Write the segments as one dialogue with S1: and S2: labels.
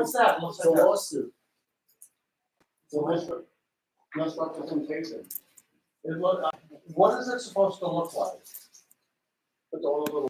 S1: What's that? Looks
S2: It's a
S1: like a.
S2: lawsuit. It's a misrepresentation.
S1: What is it supposed to look like?
S2: Put all of the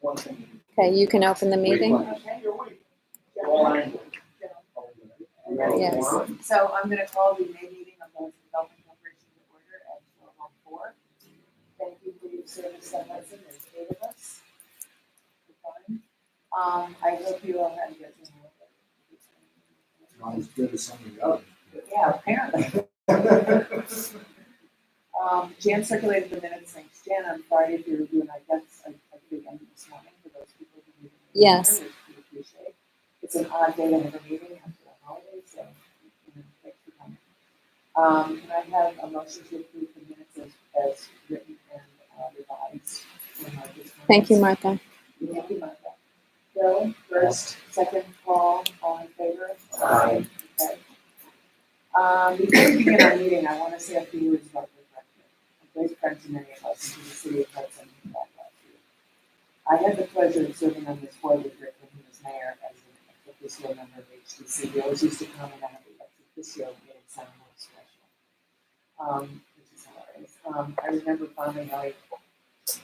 S1: one thing.
S3: Okay, you can open the meeting.
S4: Okay.
S1: All angles.
S3: Yes.
S4: So I'm gonna call the May meeting of the Development Corporation to order at 12:04. Thank you for your service at Hudson, there's 8 of us. You're fine. I hope you all had a good time.
S2: Not as good as some of the others.
S4: Yeah, apparently. Jan circulated the minutes, thanks Jan, on Friday for review, and I guess I did end this morning for those people who didn't.
S3: Yes.
S4: Which we appreciate. It's an odd day to have a meeting after the holidays, so, thanks for coming. Can I have a motion to approve the minutes as written and revised?
S3: Thank you, Martha.
S4: Thank you, Martha. Bill, first, second, Paul, all in favor?
S1: Aye.
S4: Okay. Before we begin our meeting, I want to say a few words about the director. A great friend to many of us in the city of Hudson back last year. I had the pleasure of serving on this board with Rick when he was mayor as an ex officio member of HDC. He always used to come and have the ex officio meeting sound more special, which is hilarious. I remember fondly how he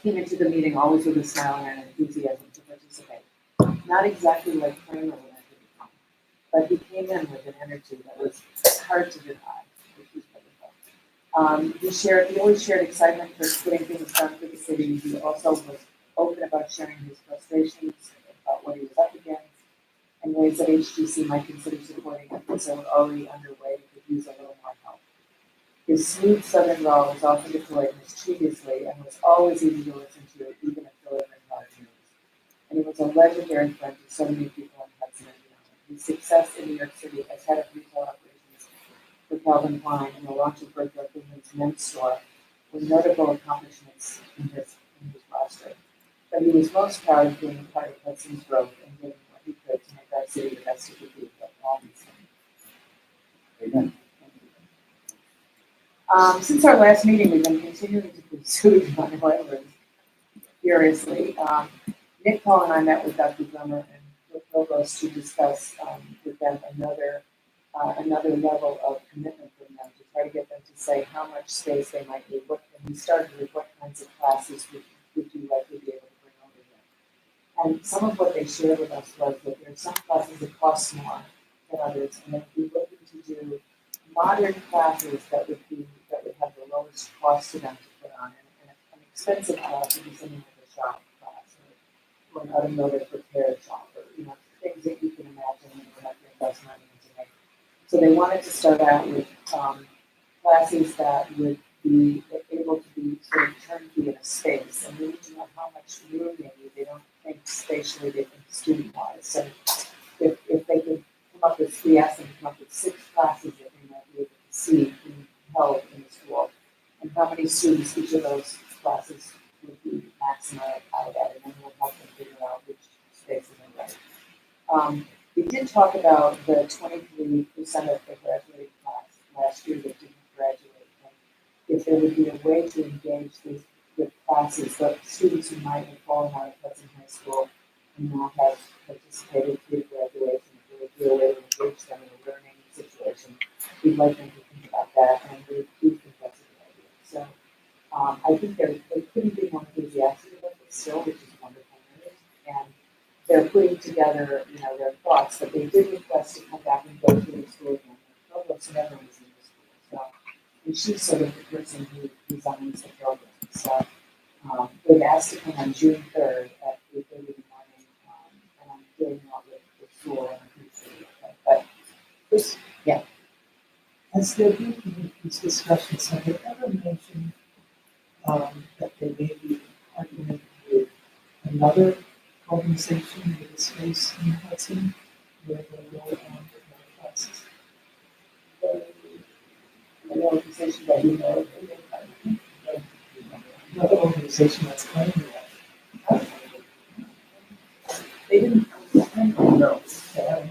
S4: came into the meeting always with a smile and an enthusiasm to participate. Not exactly like Kramer when I did come, but he came in with an energy that was hard to deny, which was wonderful. He always shared excitement for getting things done for the city. He also was open about sharing his frustrations about what he was up against and ways that HGC might consider supporting efforts that were already underway that could use a little more help. His smooth southern drawl was often deployed mischievously and was always easy to listen to, even if delivering hard news. And he was a legendary friend to so many people in Hudson and beyond. His success in New York City as head of retail operations for Calvin Klein and the launch of Bertha Women's men's store were notable accomplishments in his roster. But he was most proud of being part of Hudson's growth and doing what he could to make our city the best it could be for all these things.
S2: Amen.
S4: Since our last meeting, we've been continuing to pursue John Hoyland furiously. Nick, Paul, and I met with Dr. Drummer and Rick Lobos to discuss with them another level of commitment from them to try to get them to say how much space they might need. And we started with what kinds of classes would you likely be able to bring over here. And some of what they shared with us was that there are some classes that cost more than others, and if we're looking to do modern classes that would have the lowest cost to them to put on, and an expensive class would be something like a shop class or an automotive repair shop, or things that you can imagine when you have to invest money into make. So they wanted to start out with classes that would be able to be sort of turnkey in a space, and we need to know how much room they need. They don't think spatially, they think student-wise. So if they could come up with, we asked them to come up with 6 classes that they might be able to see being held in the school, and how many students each of those classes would be maximized out at, and then we'll help them figure out which spaces are right. We did talk about the 23% of the graduating class last year that didn't graduate, and if there would be a way to engage these with classes, but students who might have fallen out of Hudson High School and not have participated through graduation, if there would be a way to engage them in a learning situation, we'd like them to think about that, and we do think that's a good idea. So I think they couldn't be more enthusiastic about this still, which is wonderful news, and they're putting together, their thoughts, but they did request to come back and go through the school again. Provost never was in the school, so, and she's sort of the person who designs the program. So they've asked to come on June 3rd at 8:30 in the morning, and I'm doing that with the school, and I think it's really okay. But this, yeah.
S5: Has there been these discussions, have they ever mentioned that they may be partnering with another organization with a space in Hudson where they will with more classes?
S4: The organization that you know,
S5: Another organization that's claiming that.
S4: they didn't.
S1: No.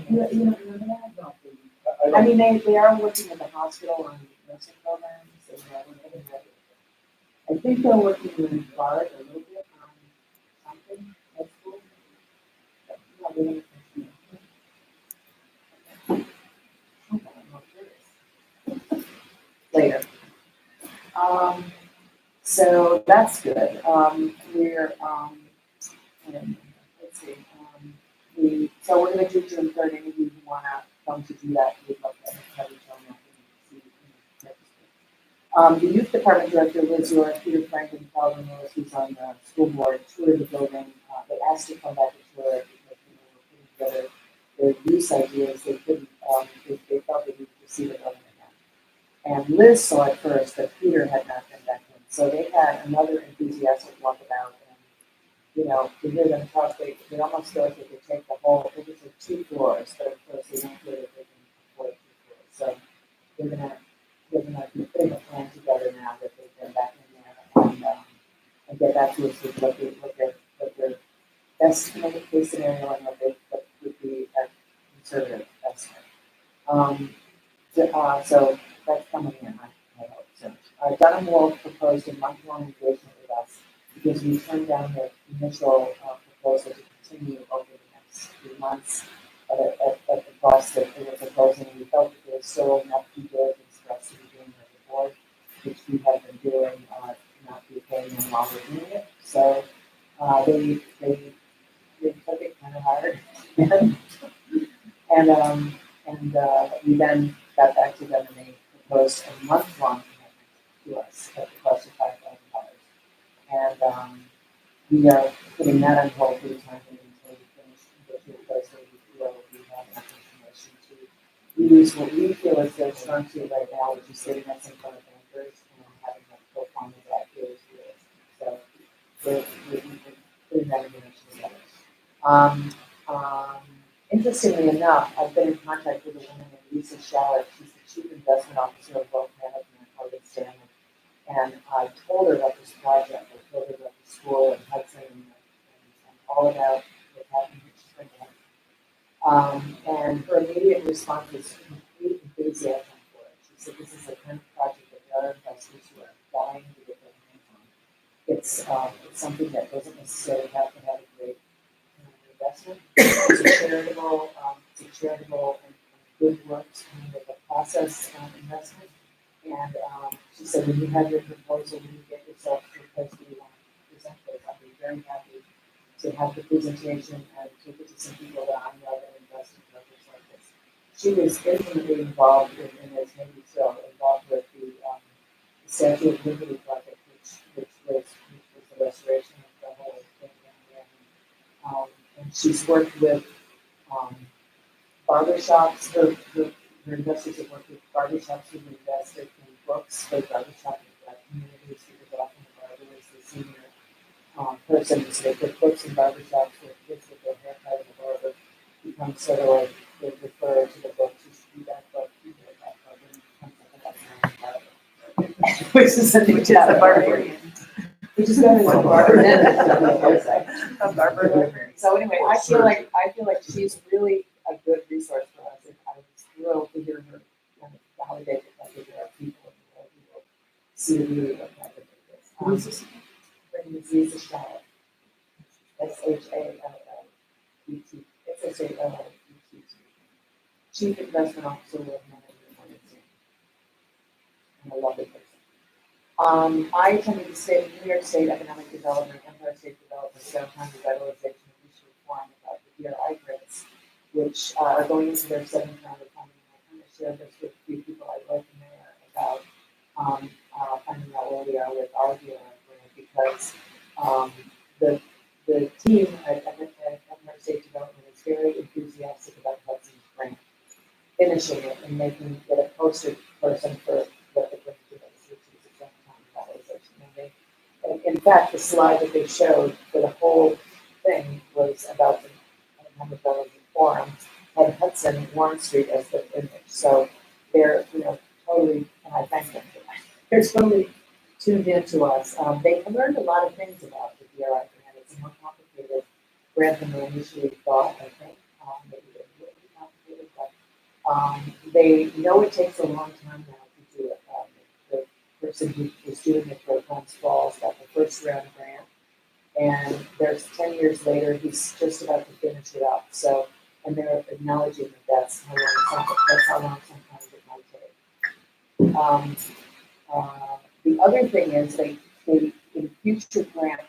S4: You don't remember that? I mean, they are working in the hospital on nursing programs, and they're working I think they're working in BART a little bit on something, that's cool. But not really. Later. So that's good. And let's see, so we're gonna do June third, any of you who wanna come to do that, we'd love to have you join us and see. The youth department director, Liz York, Peter Franklin, Calvin Lewis, who's on the school board, toured the building. They asked to come back and tour it because we're putting together their use ideas. They couldn't, they felt they needed to see the building again. And Liz saw it first, but Peter had not been back in. So they had another enthusiastic walkabout, and to hear them talk, they almost feel like they could take the whole, they could take 2 floors, but of course they don't feel that they can afford 2 floors. So they're gonna be putting a plan together now that they've been back in there and get back to us with what their best case scenario and what would be a conservative estimate. So that's coming in, I hope. So Dunham Wolf proposed a month-long engagement with us because we turned down the initial proposal to continue over the next 3 months at the cost that they were proposing. We felt that there was still enough due diligence for us to be doing as a board, which we have been doing, not be paying them while we're doing it. So they took it kind of hard, and we then got back to them and they proposed a month-long commitment to us at the cost of $5,000. And we are putting that on hold for the time being until we finish because we feel we have enough information to use what we feel is their strong suit right now, which is sitting us in front of bankers and having a full form of that is realistic. So we're putting that information together. Interestingly enough, I've been in contact with a woman named Lisa Shallett. She's the Chief Investment Officer of Wealth Management at Morgan Stanley. And I told her about this project. I told her about the school and Hudson and all about what's happening in Springfield. And her immediate response was complete enthusiasm for it. She said, "This is the kind of project that there are investors who are dying to get their hands on. It's something that doesn't necessarily have to have a great investment. It's a charitable and good works kind of a process investment." And she said, "When you have your proposal, when you get yourself to the place where you want to present it, I'll be very happy to have the presentation and take it to some people that I know that invest in projects like this." She was intimately involved in this, maybe still involved with the Statue of Liberty project, which was the restoration of the whole thing down there. And she's worked with barbershops. Her investors have worked with barbershops who've invested in books for barbershop communities because often the barber is the senior person. So they put books in barbershops where kids with their haircut and the barber becomes sort of like they refer to the books. You should do that book, you do that book, and it becomes something like barber. Which is a barbarian. Which is going to be a barber. A barber. So anyway, I feel like she's really a good resource for us. And I was thrilled to hear her kind of validate the fact that there are people in the world who will see the beauty of what project it is.
S5: Who is this?
S4: Her name is Lisa Shallett. SHALLET. SHALLET. Chief Investment Officer with Management Morgan Stanley. And a lovely person. I attended the New York State Economic Development, Empire State Development, Downtown Revitalization and Issue Forum about the DRI grants, which are going into their 7th round of funding. I kind of shared this with a few people I like in there about finding out where we are with our DRI grant because the team at Empire State Development is very enthusiastic about Hudson's grant, finishing it and making it a poster person for what the grant is, which is a downtown revitalization. And in fact, the slide that they showed for the whole thing was about the Forum had Hudson Warren Street as the image. So they're totally, and I thank them for that. They're totally tuned into us. They have learned a lot of things about the DRI grant. It's a more complicated grant than they initially thought, I think. Maybe they're really complicated, but they know it takes a long time now to do it. The person who was doing it for Glens Falls got the first round grant, and there's 10 years later, he's just about to finish it up. So, and they're acknowledging that that's how long sometimes it might take. The other thing is they in future grant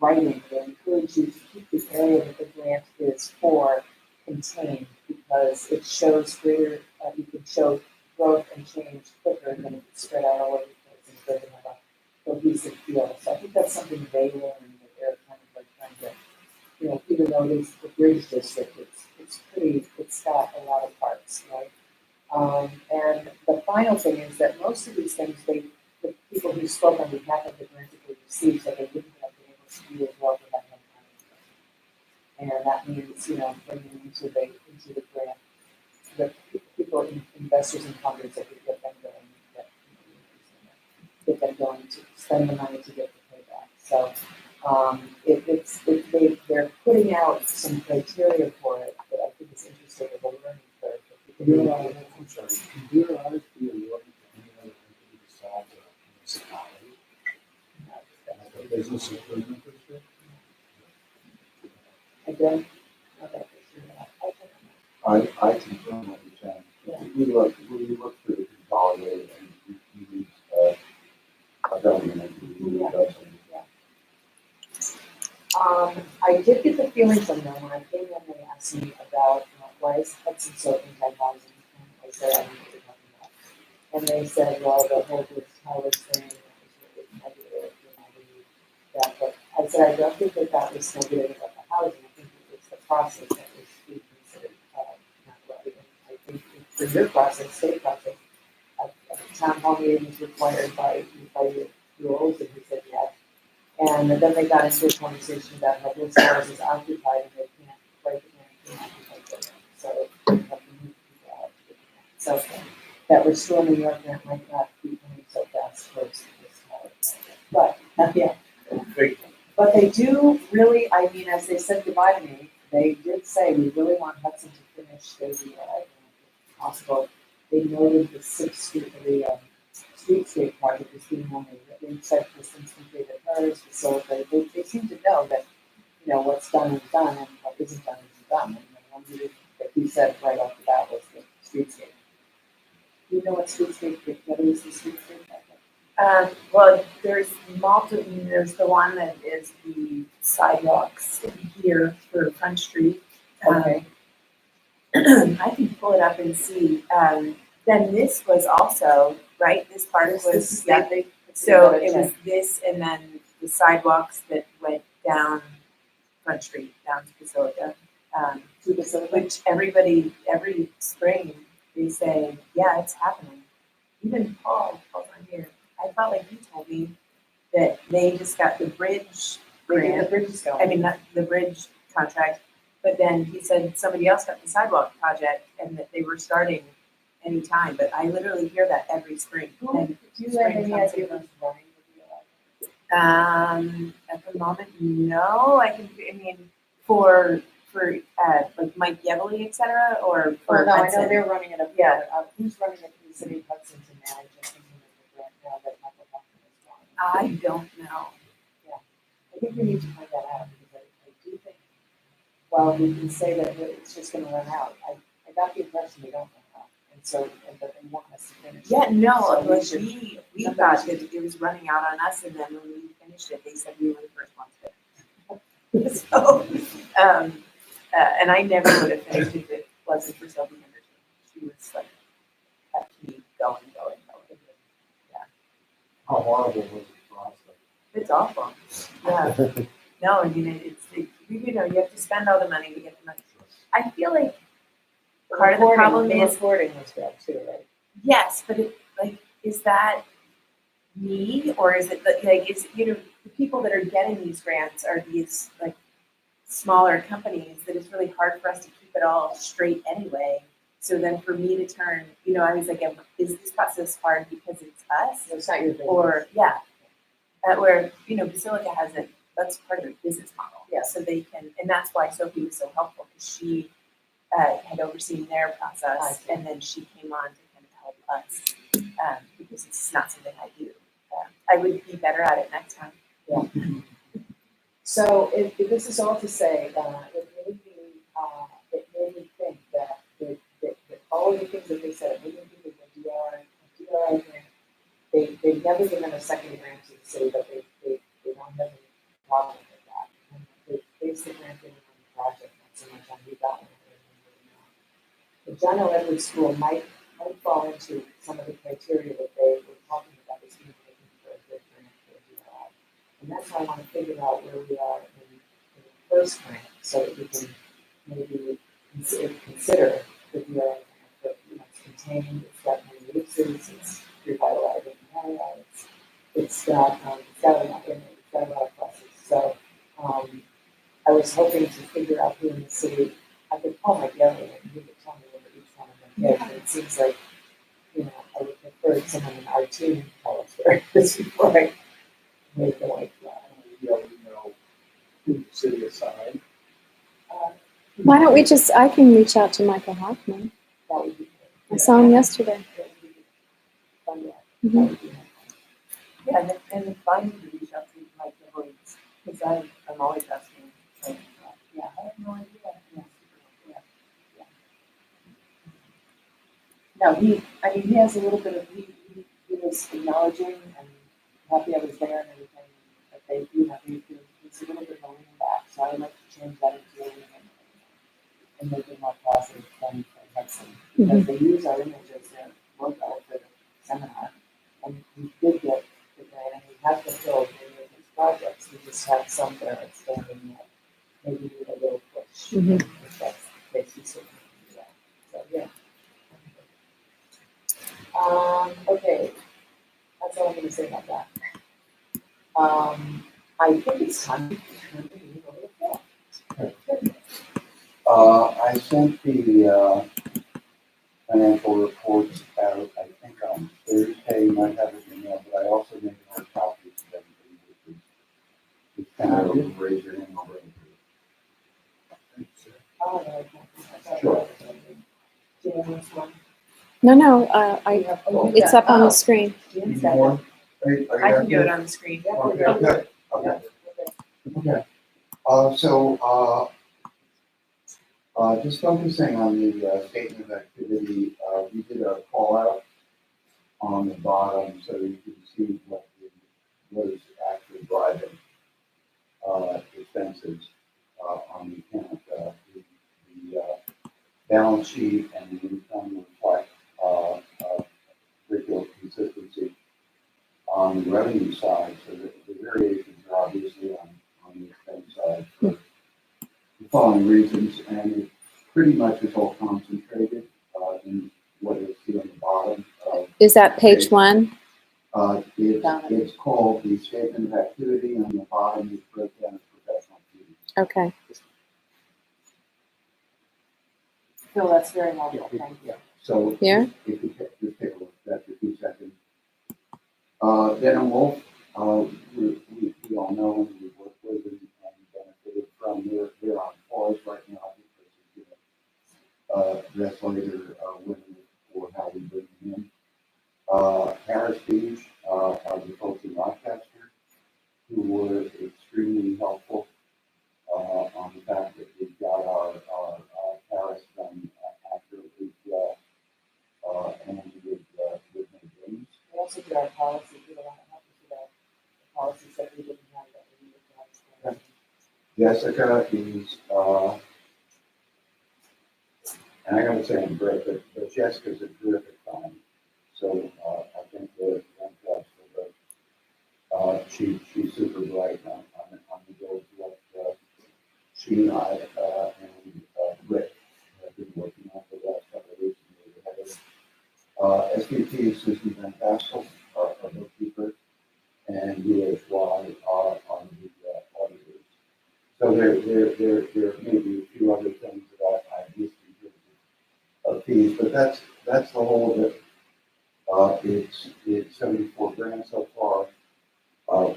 S4: writing, they encourage you to keep the area that the grant is for contained, because it shows greater, you can show growth and change quicker than if it's spread out all over the place and it doesn't have a cohesive feel. So I think that's something they learned, that they're kind of like trying to, you know, even though it is the bridge district, it's pretty, it's got a lot of parts, right? And the final thing is that most of these things, the people who spoke on behalf of the grant that they received said they wouldn't have been able to do as well without them having. And that means, you know, bringing into the grant, the people, investors and funders that could get them going, get them going to spend the money to get the payback. So they're putting out some criteria for it that I think is interesting as a learning curve.
S2: I'm sorry, can your eyes be awarded to any other entity besides a municipality? Like a business improvement district?
S4: I don't know that for sure.
S6: I confirm what you're saying.
S4: Yeah.
S6: We look for the consolidated and we use a government entity. We
S4: Yeah.
S6: does something.
S4: I did get the feeling from them when I came in, they asked me about why is Hudson so anti-housing, and I said, I don't know what you're talking about. And they said, well, the whole Howard thing was really negative, you know, we need that, but I said, I don't think that was negative about the housing, I think it was the process that was being considered not right. And I think for your process, state process, a town hall meeting is required by your rules, and he said yes. And then they got into a conversation about how this house is occupied and they can't break it in, can't occupy it. So they have to move people out to get it. So that restoring New York grant might not be coming so fast towards this house. But yeah. But they do really, I mean, as they said goodbye to me, they did say we really want Hudson to finish their grant if possible. They noted the streetscape project as being one they said was since completed hers, so they seem to know that, you know, what's done is done and what isn't done isn't done. And the one that you said right off the bat was the streetscape. Do you know what is the streetscape project?
S7: Well, there's there's the one that is the sidewalks here for Front Street.
S4: Okay.
S7: I can pull it up and see. Then this was also, right, this part was, yeah. So it was this and then the sidewalks that went down Front Street, down to Basilica. Which everybody, every spring, they say, yeah, it's happening. Even Paul's on here. I felt like he told me that they just got the bridge grant.
S4: The bridge is going.
S7: I mean, not the bridge contract, but then he said somebody else got the sidewalk project and that they were starting anytime. But I literally hear that every spring. And
S4: Do you have any idea who's running the
S7: at the moment, no. I mean, for like Mike Yevely, et cetera, or for
S4: Well, no, I
S7: Hudson.
S4: know they're running it up
S7: Yeah.
S4: there. Who's running it for the city of Hudson to manage and implement the grant now that Michael Hudson is gone?
S7: I don't know.
S4: I think we need to find that out because I do think, well, we can say that it's just gonna run out. I got the impression they don't run out. And so, but they want us to finish.
S7: Yeah, no,
S4: So we
S7: like
S4: should-
S7: we thought that it was running out on us, and then when we finished it, they said we were the first ones to. So, and I never would have finished if it wasn't for Sylvie Henderson. She was like, kept me going.
S2: How horrible was the process?
S7: It's awful. Yeah. No, I mean, you know, you have to spend all the money to get the money. I feel like part of the problem is,
S4: recording was bad too, right?
S7: yes, but is that me, or is it the people that are getting these grants are these like smaller companies that it's really hard for us to keep it all straight anyway. So then for me to turn, you know, I was like, is this process hard because it's us?
S4: So it's not your business.
S7: Or, yeah, where, you know, Basilica hasn't, that's part of their business model.
S4: Yeah.
S7: So they can, and that's why Sophie was so helpful, because she had overseen their process, and then she came on to kind of help us, because it's not something I do. I would be better at it next time.
S4: Yeah. So if this is all to say, it made me think that all of the things that they said, it made me think of the DRI grant. They've never given a second grant to the city, but they don't have any problem with that. And they based the grant in the John L. Edwards School might fall into some of the criteria that they were talking about as being looking for a good grant for a DRI. And that's why I want to figure out where we are in the first grant, so that we can maybe consider the DRI grant. But, it's contained, it's got many uses, it's revitalizing the area, it's got a lot in it, it's got a lot of pluses. So, I was hoping to figure out who in the city, I could call my gallery and he could tell me what each one of them is, but it seems like, I would prefer someone in our team tell us where it is before I make the white flag.
S2: You already know who the city assigned.
S3: Why don't we just, I can reach out to Michael Hoffman.
S4: That would be good.
S3: I saw him yesterday.
S4: That would be fun, yeah.
S3: Mhm.
S4: That would be nice.
S7: Yeah, and if I need to reach out to Mike Nichols, because I'm always asking, like, yeah, I have no idea. Yeah.
S4: No, he has a little bit of, he was acknowledging and happy I was there and everything, but they do have, he's a little bit of a lean back, so I would like to change that into a lean and make it more positive than Hudson. Because they use our image as their logo for the seminar, and we did get the grant, and we have fulfilled many of these projects, we just have some that are expanding that maybe need a little push.
S3: Mhm.
S4: If that's the case, we certainly can do that. So, yeah. Okay, that's all I'm gonna say about that. I think it's time to turn the meeting over to Phil.
S6: I sent the financial reports out, I think on Thursday, you might have it in there, but I also made more copies of everything, which is, just kind of raise your hand over it.
S4: Oh, no, I can't.
S6: Sure.
S4: Jan wants one.
S3: No, it's up on the
S4: Oh,
S3: screen.
S4: Jan's
S6: You
S4: got
S6: want?
S7: I can do it on the screen.
S4: Yeah,
S6: Okay,
S4: yeah.
S6: good, okay, okay. Just focusing on the statement of activity, we did a call out on the bottom so you can see what is actually driving expenses on the account. The balance sheet and the income reflect regular consistency on the revenue side, so the variations are obviously on the expense side for the following reasons, and it pretty much is all concentrated in what you'll see on the bottom.
S3: Is that page 1?
S6: It's called the statement of activity, and on the bottom is breakdown of professional fees.
S3: Okay.
S4: Phil, that's very helpful, thank you.
S6: So
S3: Here?
S6: if you just take a look at that for 2 seconds. Dan and Wolf, we all know and we work with and benefited from. They're on pause right now because that's later winning for how we bring them in. Harris Beach are the folks in Rochester who were extremely helpful on the fact that we got our Harris done accurately and with no games.
S4: We also did our policy, we don't want to have to do that, the policies that we didn't have that we needed to have.
S6: Jessica is, and I gotta say I'm great, but Jessica's a terrific time. So I think the job's still good. She's super bright on the goals what she and I and Rick have been working on for the last couple of weeks. SVP is Susan Van Tassel, our bookkeeper, and UHY are on the auditors. So there may be a few other things that I missed in terms of fees, but that's the whole of it. It's 74 grand so far.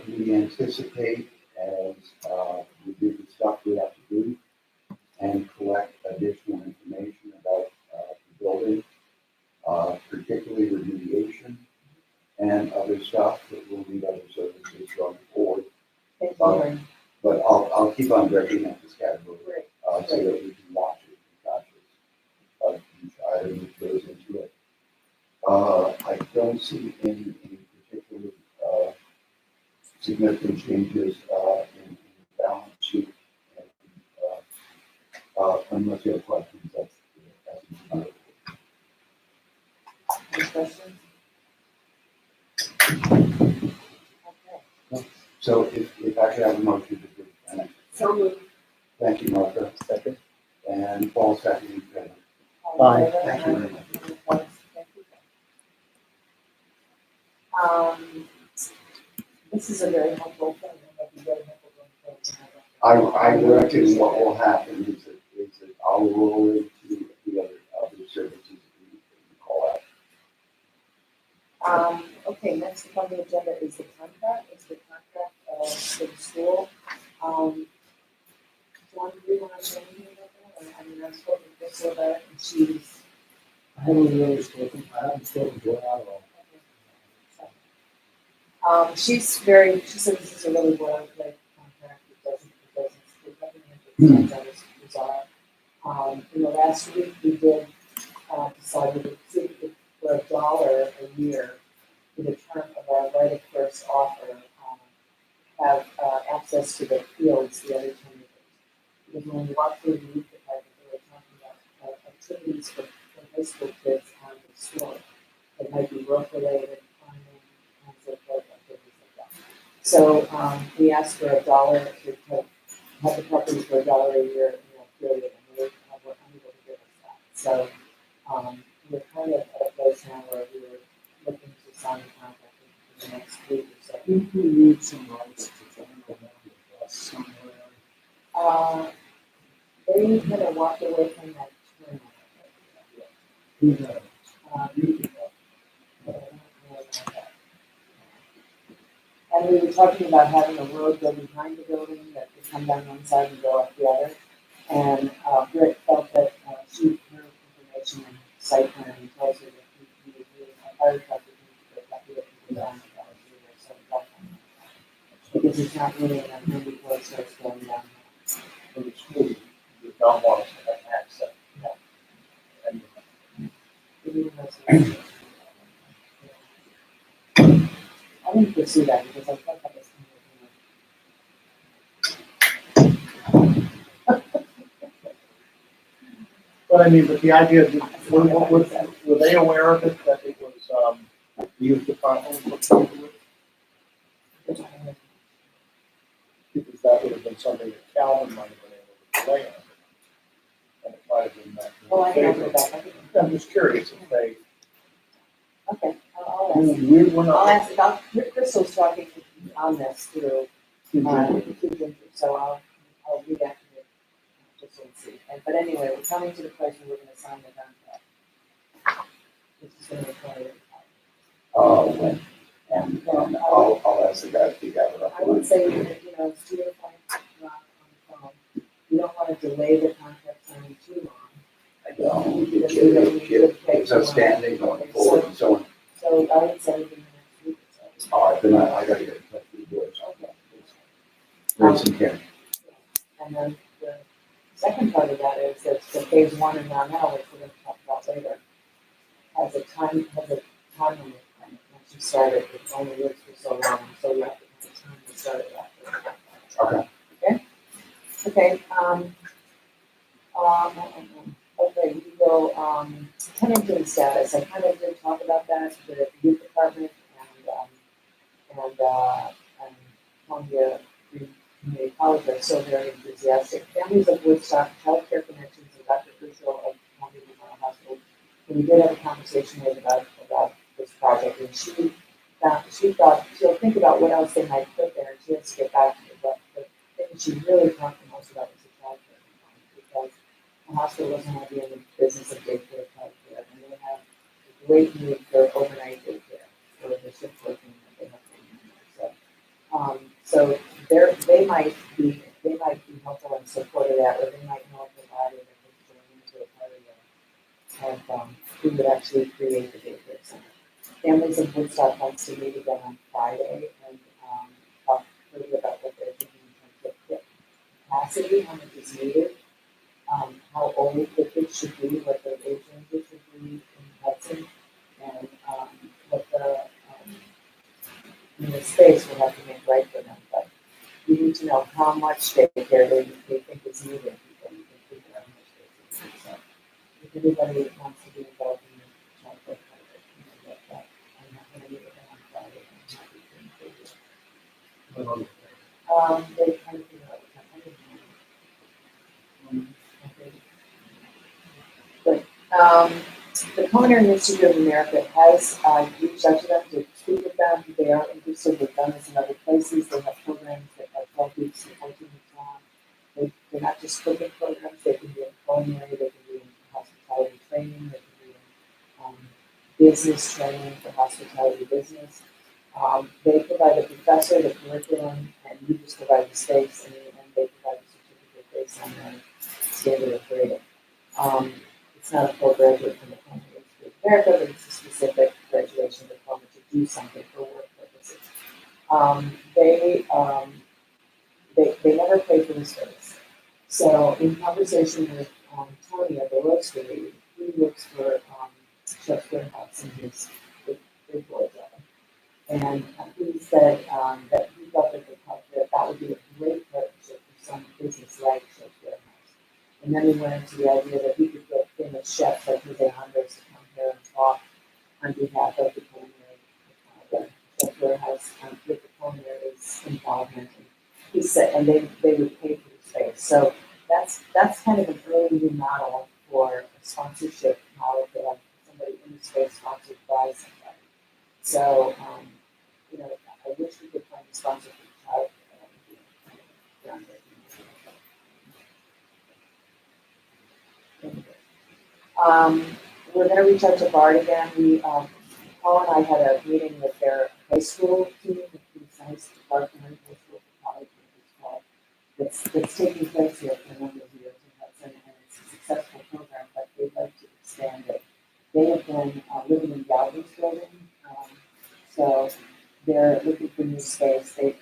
S6: We anticipate as we do the stuff we have to do and collect additional information about the building, particularly remediation and other stuff that will need other services going forward.
S4: Thank you, Lori.
S6: But I'll keep on breaking up this category
S4: Great.
S6: so that we can watch it and catch it each item that goes into it. I don't see any particular significant changes in the balance sheet. And, unless you have questions, that's another.
S4: questions? Okay.
S6: So if I could have a motion to do that.
S4: So moved.
S6: Thank you, Martha.
S2: Second.
S6: And Paul seconding.
S4: All in
S2: Aye.
S4: favor?
S6: Thank you very much.
S4: Any opposed? Thank you. This is a very helpful thing, and it'll be very helpful going forward.
S6: I reckon what will happen is that I'll roll into the other services that you call out.
S4: Okay, next on the agenda is the contract, for the school. John, do you want to say anything about that? I mean, I've spoken to Crystal about it, and she's.
S2: I haven't really spoken, I haven't spoken to her at all.
S4: She said this is a really boilerplate contract, it doesn't bizarre. Last week we did, decide we would see if for $1 a year, for the term of our right of first offer, have, access to the fields the other 10 years. Because when we walked through the youth department, they were talking about, activities for high school kids on the store. That might be work related, climbing, kinds of activities like that. So, we asked for $1 to have the properties for $1 a year, period, and we were unable to give us that. So, we're kind of at a place now where we were looking to sign a contract in the next week or so.
S2: I think we need some rights to try and go down the bus somewhere.
S4: They kind of walked away from that term.
S2: Who knows?
S4: You can go. But I don't know about that. And we were talking about having a road go behind the building that would come down one side and go up the other. And Britt felt that she, her information and site plan tells her that we would need a fire truck to go up the down the alley either, so that's because it's not really an handy place, so it's going down.
S1: For the school, you don't want us to have access. And
S4: I didn't pursue that because I thought that was
S1: But I mean, but the idea, were they aware of it, that it was, the youth department looking into it? Because that would have been something that Calvin might have been able to delay on. And it might have been that.
S4: Oh, I didn't know that.
S1: I'm just curious if they,
S4: Okay, I'll
S1: I
S4: ask.
S1: mean, we're
S4: I'll
S1: not.
S4: ask, Crystal's talking on this through, so I'll read after it, just so see. But anyway, we're coming to the place where we're gonna sign the contract. This is gonna require it.
S6: When, and I'll ask the guys to gather up.
S4: I would say that, it's to your point, on the phone, you don't wanna delay the contract signing too long.
S6: I don't, it's outstanding going forward and so on.
S4: So I would say within the next week or so.
S6: All right, then I gotta get in touch with the boys.
S4: Okay.
S6: Raise some care.
S4: And then the second part of that is that the phase 1 in Roundel, which we're gonna talk about later, has a time limit. And once you start it, it only works for so long, so you have to have time to start it after.
S6: Okay.
S4: Okay, okay, we go, tenant status, I kind of did talk about that, the youth department and Columbia Community College are so very enthusiastic. Families of Woodstock, Child Care Connections, and Dr. Crucial of Columbia Memorial Hospital. And we did have a conversation with about this project, and she thought she'll think about what else they might put there, and she has to get back to me. But the thing she really talked the most about was the child care component, because the hospital doesn't want to be in the business of daycare child care, and they have a great need for overnight daycare for the shift working that they have to do. So they might be helpful in support of that, or they might know a provider that can join into a part of who would actually create the daycare center. Families in Woodstock wants to meet again on Friday and talk further about what they're thinking in terms of capacity, how much is needed, how old the kids should be, what their age ranges should be in Hudson, and what the space will have to make right for them. But you need to know how much daycare they think is needed before you can figure out how much space is needed. So if anybody wants to be involved in the child care project, The Culinary Institute of America has reached out to them to speak with them. They are interested. They've done this in other places. They have programs that are 12 weeks and 14 weeks long. They're not just cooking programs. They can be in culinary. They can be in hospitality training. They can be in business training for hospitality business. They provide the professor, the curriculum, and you just provide the space, and they provide the certificate based on their standard of grading. It's not a full graduate from the Culinary Institute of America, but it's a specific graduation diploma to do something for work purposes. They never pay for the space. So in conversation with Tony at the roastery, he works for Chef's Warehouse and his big boy job. And he said that he thought that would be a great partnership for some business like Chef's Warehouse. And then we went into the idea that he could get famous chefs like Jose Andres to come here and talk on behalf of the culinary Chef's Warehouse with the culinary's involvement. And he said, and they would pay for the space. So that's kind of an early new model for a sponsorship model to have somebody in the space sponsored by somebody. So, I wish we could find a sponsor for the child. We're going to reach out to BART again. Paul and I had a meeting with their high school team, the high school, BART High School for College, that's taking place here for a number of years in Hudson, and it's a successful program, but they'd like to expand it. They have been living in Galvin's building, so they're looking for new space. The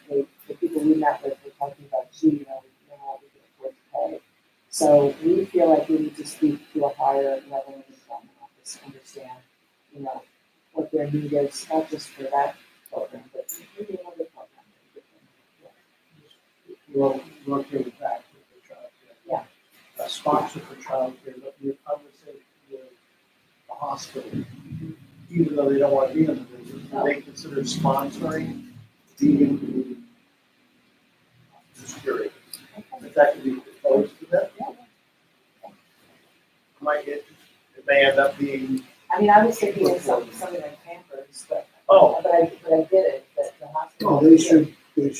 S4: people we met with were talking about, we can afford to pay. So we feel like we need to speak to a higher level in the development office to understand, what their need is, not just for that program, but maybe another program.
S1: We'll rotate back with the childcare.
S4: Yeah.
S1: A sponsor for childcare, but your conversation with the hospital, even though they don't want to be in the business, do they consider sponsoring the just curious. If that could be proposed to them. It may end up being.
S4: I mean, I was thinking of something like Pampers, but
S1: Oh.
S4: but I did it. That the hospital.
S2: Well, they should give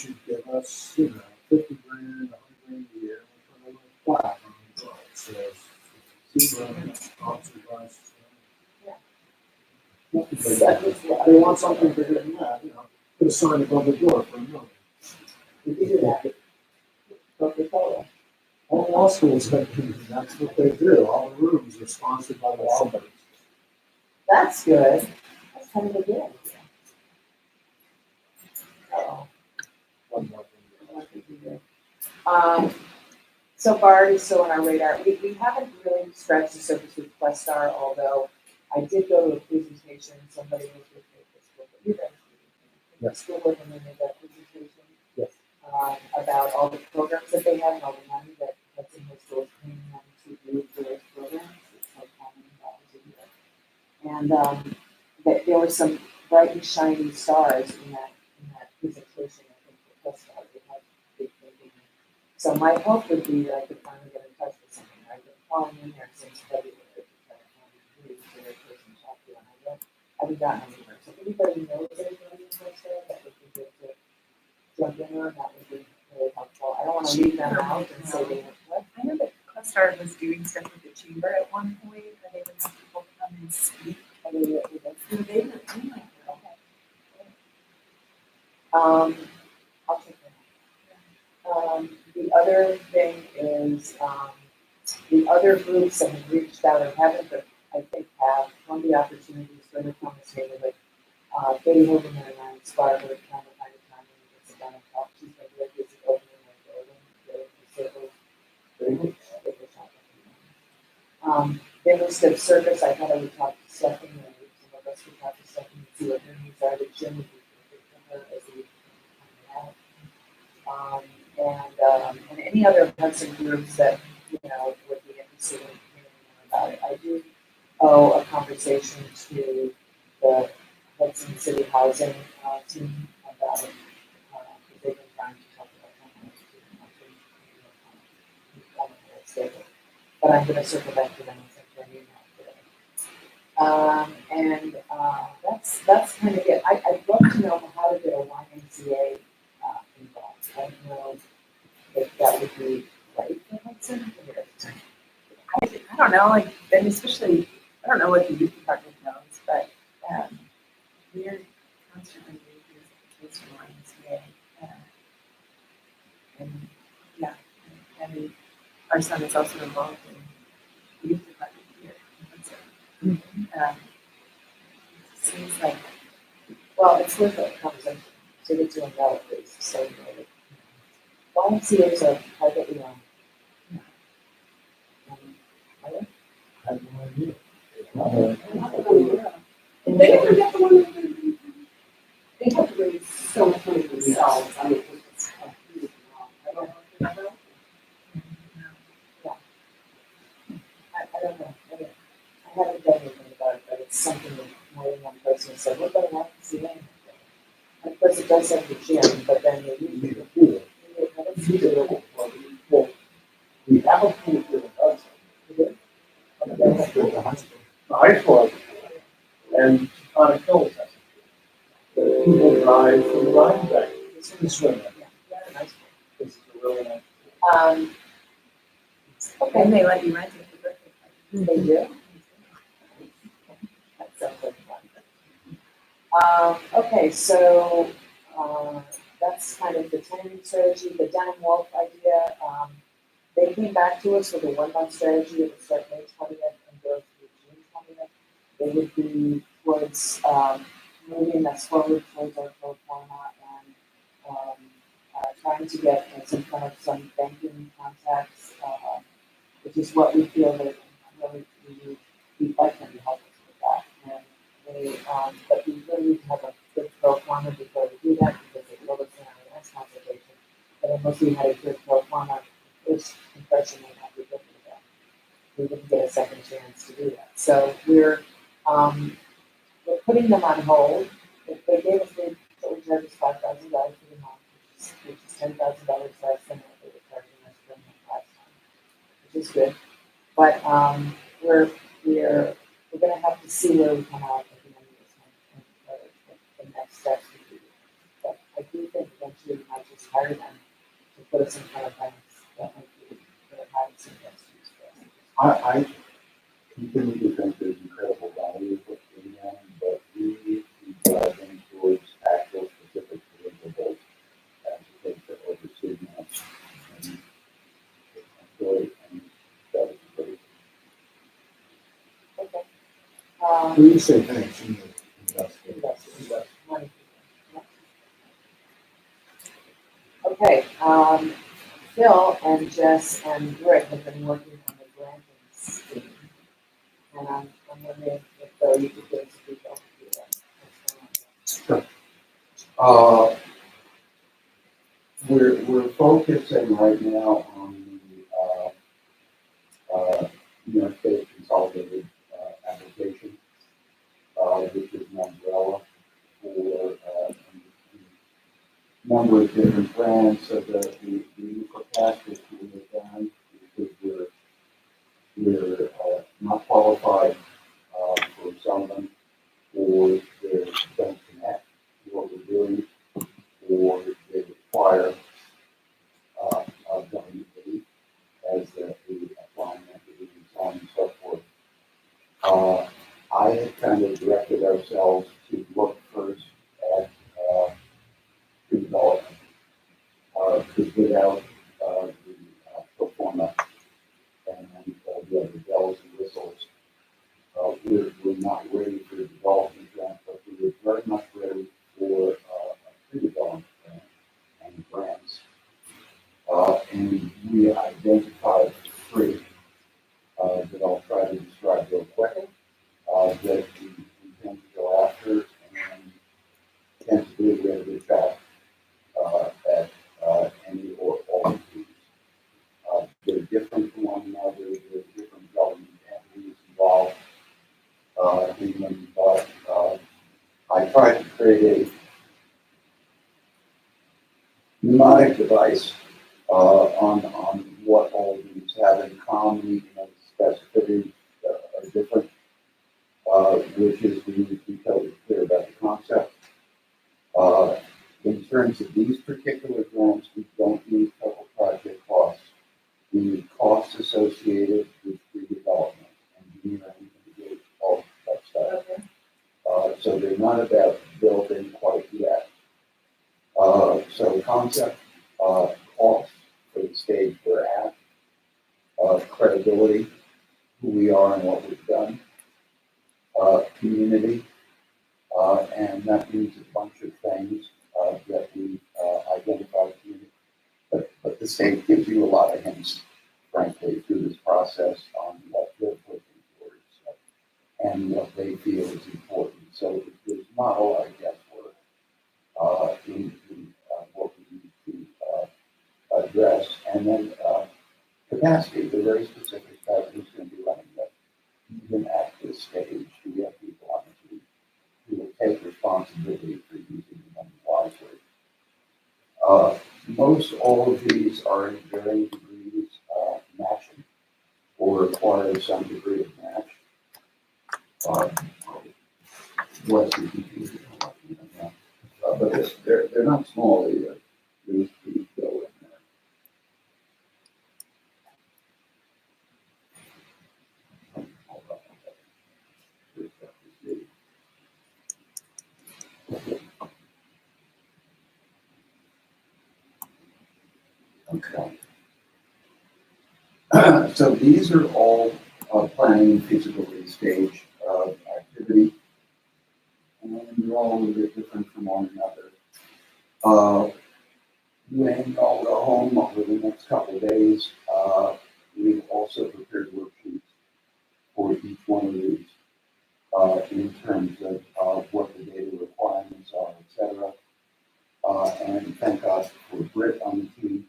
S2: us, 50 grand, 100 grand a year, and put a little plaque on the door. It says, sponsored by. They want something bigger than that, put a sign above the door for a million.
S4: We can do that. Coca-Cola.
S2: All law schools have to do, that's what they do, all the rooms are sponsored by the law firms.
S4: That's good. That's kind of a good idea. Uh-oh.
S2: One more thing.
S4: So BART is still on our radar. We haven't really scratched the surface with Questar, although I did go to a presentation, somebody was with me at the school, but you guys were with school with them and made that presentation.
S2: Yes.
S4: About all the programs that they have and all the money that Hudson High School is paying them to do those programs. It's like $5 million a year. And that there were some bright and shiny stars in that presentation, I think, for Questar. They had big thinking. So my hope would be that I could finally get in touch with someone. I've been calling in there since February to try to find a meeting for their person to talk to, and I haven't gotten anywhere. So if anybody knows anybody in Questar that would be good to jump in on, that would be really helpful. I don't want to leave them out and say they have what.
S8: I know that Questar was doing stuff with the chamber at one point, where they would have people come and speak.
S4: I mean,
S8: So they were doing like that.
S4: I'll take that. The other thing is, the other groups that have reached out or haven't, but I think have one of the opportunities for the conversation with Katie Hogan and I inspired her to kind of find a time when we sit down and talk. She's been very busy opening and building the circles. Then instead of circus, I thought I would talk to Stephanie, and some of us would talk to Stephanie and see what her needs are. The gym would be perfect for her as we come out. And any other Hudson groups that, would be interested in hearing more about it. I do owe a conversation to the Hudson City Housing team about it. Because they've been trying to talk about that. But I'm going to circle back to them and send them an email today. That's kind of it. I'd love to know how to get a YMCA involved. I don't know if that would be right for Hudson.
S7: I don't know, like, and especially, I don't know what the youth department knows, but, we're constantly doing things for YMCA. And, yeah, and our son is also involved in the youth department here in Hudson. Seems like,
S4: Well, it's worth a conversation to get to know at least, so you know that YMCA's are privately owned. Right?
S2: I have no idea.
S4: And they never get the one that they have to raise so much money themselves. I mean, it's completely wrong. I don't know if you know. Yeah. I don't know. I haven't done anything about it, but it's something that more than one person said, we're gonna have to see anything. Of course, it does have the gym, but then they
S2: You
S4: need
S2: need a pool.
S4: to do it.
S2: Well, we have a pool here in Hudson.
S1: The
S2: With the high school.
S1: high school has a pool, and Tonic Hills has a pool. People drive from the Rhine Bank, it's in the swim. This is a really nice.
S4: Okay,
S7: and they let you rent it for birthday parties.
S4: they do. That sounds like fun. Okay, so, that's kind of the tenant strategy, the Dunham Wolf idea. They came back to us with a 1 month strategy. It would start May 20th and go through June 20th. They would be towards, moving that slowly towards our pro forma and, trying to get some banking contacts, which is what we feel that really we'd like them to help us with that. And they, but we really need to have a good pro forma before we do that because they told us in our last consultation that unless we had a good pro forma, first impression may not be good for them. We didn't get a second chance to do that. So we're putting them on hold. If they gave us, they told charge us $5,000 for the month, which is $10,000 less than what they were charging us for the last time, which is good. But we're gonna have to see where we come out at the end of this month and what the next steps would be. But I do think eventually we might just hire them to put us in front of banks that might be that have some best use for us.
S6: I continue to think there's incredible value in them, but we need to drive them towards actual specific deliverables as opposed to overseeing us. And enjoy and that is great.
S4: Okay.
S2: When you say banks, you mean investors.
S4: Money. Okay, Phil and Jess and Rick have been working on the granting scheme. And I'm wondering if Phil, you could give us a brief overview of that. What's going on?
S6: We're focusing right now on the New York State Consolidated application, which is an umbrella for a number of different grants. So the initial task is to get it done because we're not qualified for some of them, or they don't connect to what we're doing, or they require government aid as the applying entity and so on and so forth. I had kind of directed ourselves to look first at pre-development, to get out the pro forma and the other bells and whistles. We're not ready for the development grant, but we were very much ready for a pre-development grant and grants. And we identified 3 that I'll try to describe real quick that we intend to go after and tend to do a really good job at any or all of these. They're different from one another, there are different government entities involved in them, but I tried to create a mnemonic device on what all of these have in common, even though the specificities are different. which is we need to be totally clear about the concept. In terms of these particular grants, we don't need total project costs. We need costs associated with redevelopment, engineering, all that stuff.
S4: Okay.
S6: So they're not about building quite yet. So concept, cost for the stage we're at, credibility, who we are and what we've done, community, and that means a bunch of things that we identified. But the state gives you a lot of hints, frankly, through this process on what they're looking for and what they feel is important. So there's not a lot of guesswork in what we need to address. And then capacity, the very specific about who's going to be running that. Even at this stage, we have people on the team who will take responsibility for using the money wisely. Most all of these are in varying degrees matching or require some degree of match. Bless you, computer. But they're not small either. These go in there. Okay. So these are all planning and feasibility stage activity, and they're all a little bit different from one another. When y'all go home over the next couple of days, we've also prepared worksheets for each one of these in terms of what the data requirements are, et cetera. And thank God for Britt on the team,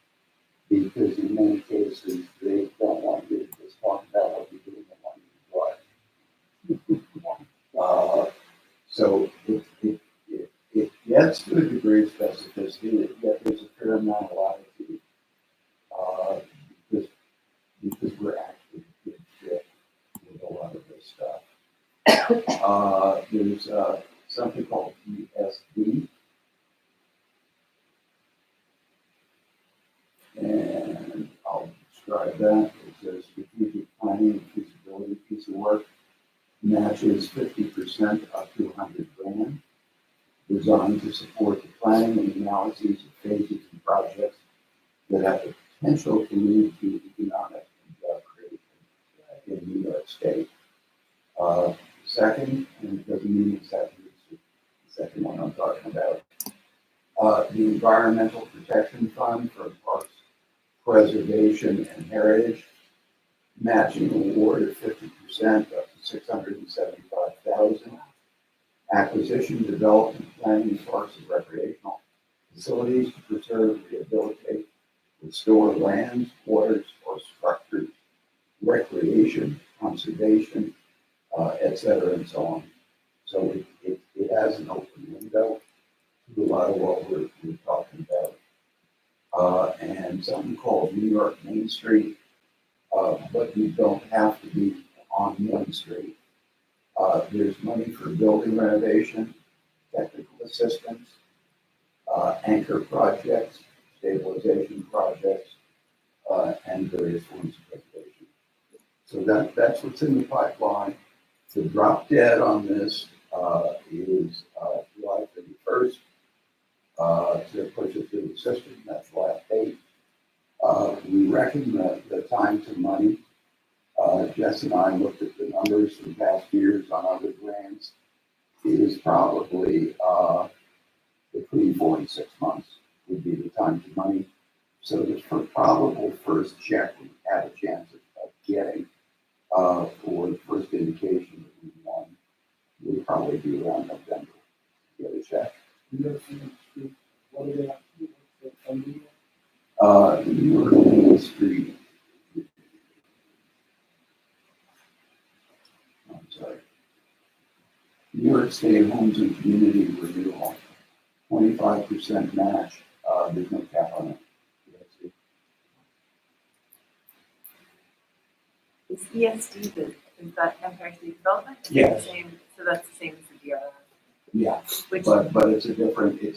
S6: because in many cases, they don't want you to just talk about what you're doing, they want you to drive. So it gets to a degree of specificity, yet there's a fair amount of latitude, because we're actually good fit with a lot of this stuff. There's something called ESD, and I'll describe that. It's a strategic planning and feasibility piece of work. Matches 50% up to 100 grand. Designed to support the planning and analyses of phases and projects that have the potential to lead to economic and job creation in New York State. Second, and it doesn't mean exactly it's the second one I'm talking about, the Environmental Protection Fund for Parks Preservation and Heritage, matching award of 50% up to $675,000. Acquisition, development, planning, parks and recreational facilities to preserve, rehabilitate, restore lands, waters, or structures, recreation, conservation, et cetera, and so on. So it has an open window to a lot of what we're talking about. And something called New York Main Street, but you don't have to be on Main Street. There's money for building renovation, technical assistance, anchor projects, stabilization projects, and various forms of renovation. So that's what's in the pipeline. The drop dead on this is July 31st. To push it through the system, that's the last date. We reckon the time to money. Jess and I looked at the numbers from past years on other grants. It is probably between 4 and 6 months would be the time to money. So the probable first check we had a chance of getting for the first indication that we won would probably be around November to get a check.
S2: What are they up to? What's the funding?
S6: The New York Main Street. I'm sorry. New York State Homes and Community Renewal, 25% match. There's no cap on it.
S7: Is ESD the is that Empire State Development? Is that
S6: Yes.
S7: the same, so that's the same as the DRI,
S6: Yeah,
S7: which,
S6: but it's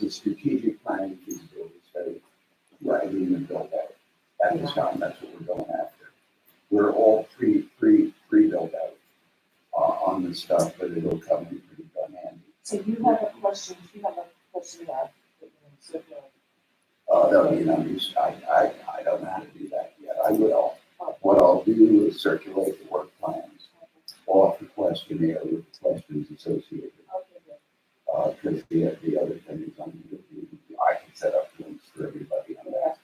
S6: a strategic planning feasibility study, rather than a build out. At this time, that's what we're going after. We're all pre-built out, on this stuff, but it'll come in pretty darn handy.
S4: So you have a question about,
S6: That'll be an unused, I don't know how to do that yet, I will. What I'll do is circulate the work plans off the questionnaire with the questions associated. Because the other thing is I can set up links for everybody on that.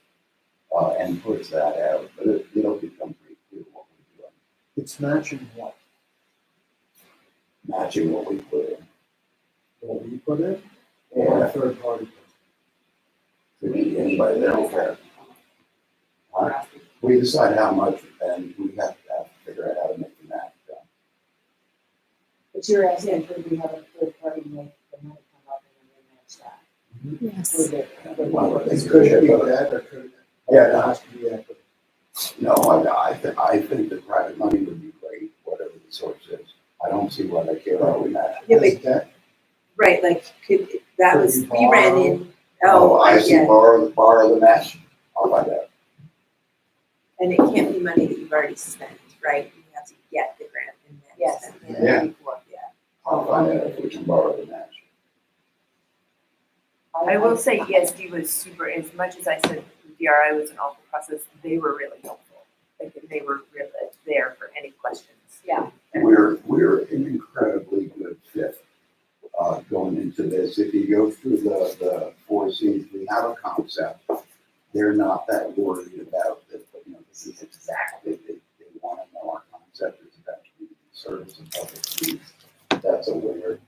S6: And push that out, but it'll become pretty clear what we're doing.
S2: It's matching
S6: Matching what we put in.
S2: what we put in, or a third party.
S6: Could be anybody that don't care. Huh? We decide how much, and we have to figure out how to make the match done.
S4: but you're asking, could we have a third party make the money come up and then they match that?
S3: Yes.
S4: With it?
S6: One of the things
S2: Could
S6: we
S2: it be
S6: should-
S2: that, or could it?
S6: Yeah,
S2: It
S6: no.
S2: has to be equity.
S6: No, I think that private money would be great, whatever the source is. I don't see why they care how we match.
S7: Yeah, but-
S2: Is that-
S7: right, like, that
S2: Could
S7: was,
S2: we
S7: we ran
S2: borrow?
S7: in, oh,
S6: I see
S7: yeah,
S6: borrow the match. I'll find out.
S7: and it can't be money that you've already spent, right? You have to get the grant and then
S4: Yes.
S7: spend it.
S6: Yeah.
S7: Yeah.
S6: I'll find out if we can borrow the match.
S7: I will say ESD was super, as much as I said DRI was an awful process, they were really helpful. Like, they were really there for any questions.
S4: Yeah.
S6: We're an incredibly good fit, going into this. If you go through the four C's, we have a concept. They're not that worried about this, but this is exactly, they want to know our concept is about community service and public needs. That's a winner.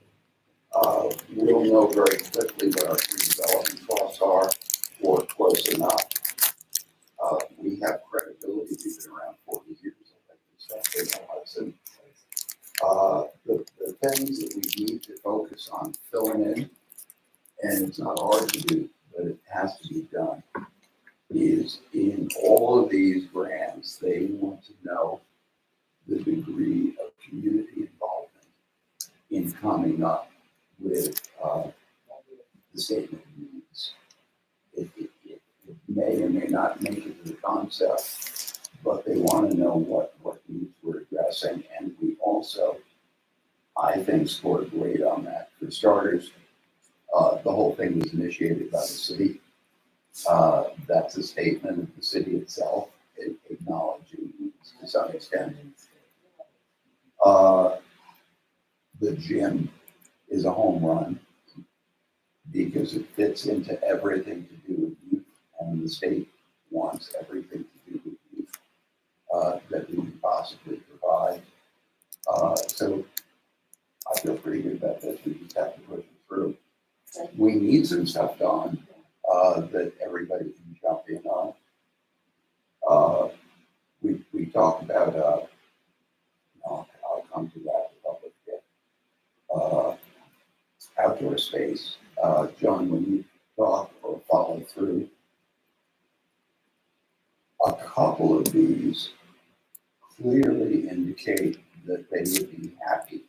S6: We'll know very quickly what our pre-development costs are, or close enough. We have credibility, we've been around 40 years, I think, and stuff, they know Hudson. The things that we need to focus on filling in, and it's not hard to do, but it has to be done, is in all of these grants, they want to know the degree of community involvement in coming up with the statement of needs. It may or may not make it to the concept, but they want to know what needs we're addressing, and we also, I think, scored great on that. For starters, the whole thing was initiated by the city. That's a statement of the city itself, acknowledging needs to some extent. The gym is a home run because it fits into everything to do with youth, and the state wants everything to do with youth that we can possibly provide. So I feel pretty good about this. We just have to push it through. We need some stuff done that everybody can jump in on. We talked about I'll come to that in public bit. Outdoor space. John, when you talk or follow through, a couple of these clearly indicate that they would be happy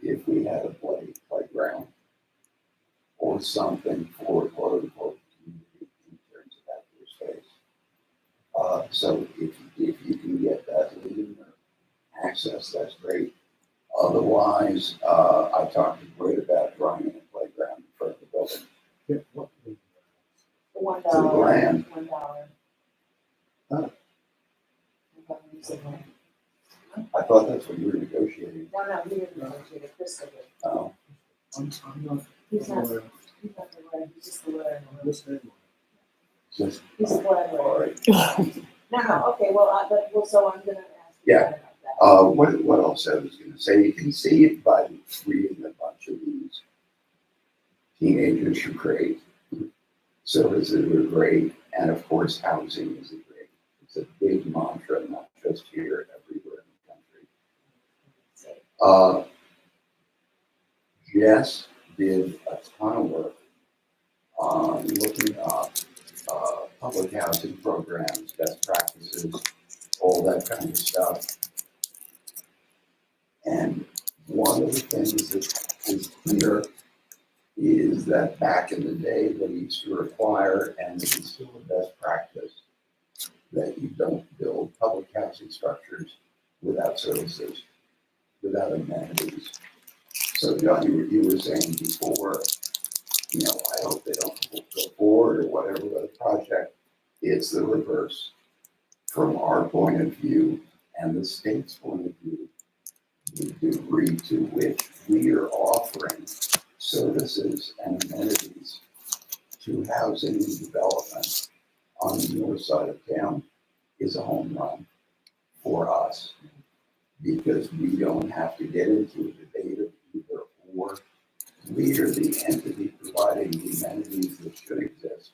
S6: if we had a playground or something for quote unquote community in terms of outdoor space. So if you can get that in or access, that's great. Otherwise, I talked to Brett about drawing in a playground in front of the building.
S2: Yeah, what-
S4: $1.
S6: To the land.
S4: $1.
S6: Huh.
S4: $1.
S6: I thought that's what you were negotiating.
S4: No, he didn't negotiate it, Crystal did.
S6: Oh,
S2: I'm not.
S4: He's not,
S2: aware.
S4: he's not the lawyer, he's just the lawyer.
S2: I'm listening.
S6: just,
S4: He's the lawyer.
S6: all right.
S4: No, okay, so I'm gonna ask.
S6: Yeah.
S4: About that.
S6: What else I was gonna say, you can see it by reading a bunch of these. Teenagers are great, services are great, and of course, housing is great. It's a big mantra, not just here, everywhere in the country. Jess did a ton of work on looking up public housing programs, best practices, all that kind of stuff. And one of the things that is clear is that back in the day, they used to require, and it is still the best practice, that you don't build public housing structures without services, without amenities. So John, you were saying before, I hope they don't go forward or whatever with the project. It's the reverse. From our point of view and the state's point of view, the degree to which we are offering services and amenities to housing and development on the north side of town is a home run for us, because we don't have to get into a debate of either or. We are the entity providing the amenities that should exist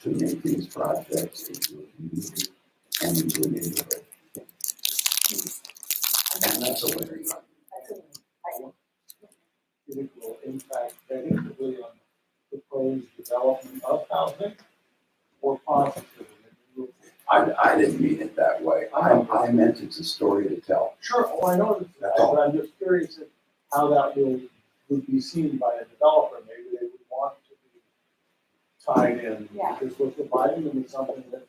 S6: to make these projects into a community and into a neighborhood. And that's a winning run.
S1: It will impact negatively on the proposed development of housing or positively?
S6: I didn't mean it that way. I meant it's a story to tell.
S1: Sure, oh, I know it's that,
S6: That's all.
S1: but I'm just curious if how that would be seen by a developer. Maybe they would want to be tied in.
S7: Yeah.
S1: Because we're providing them with something that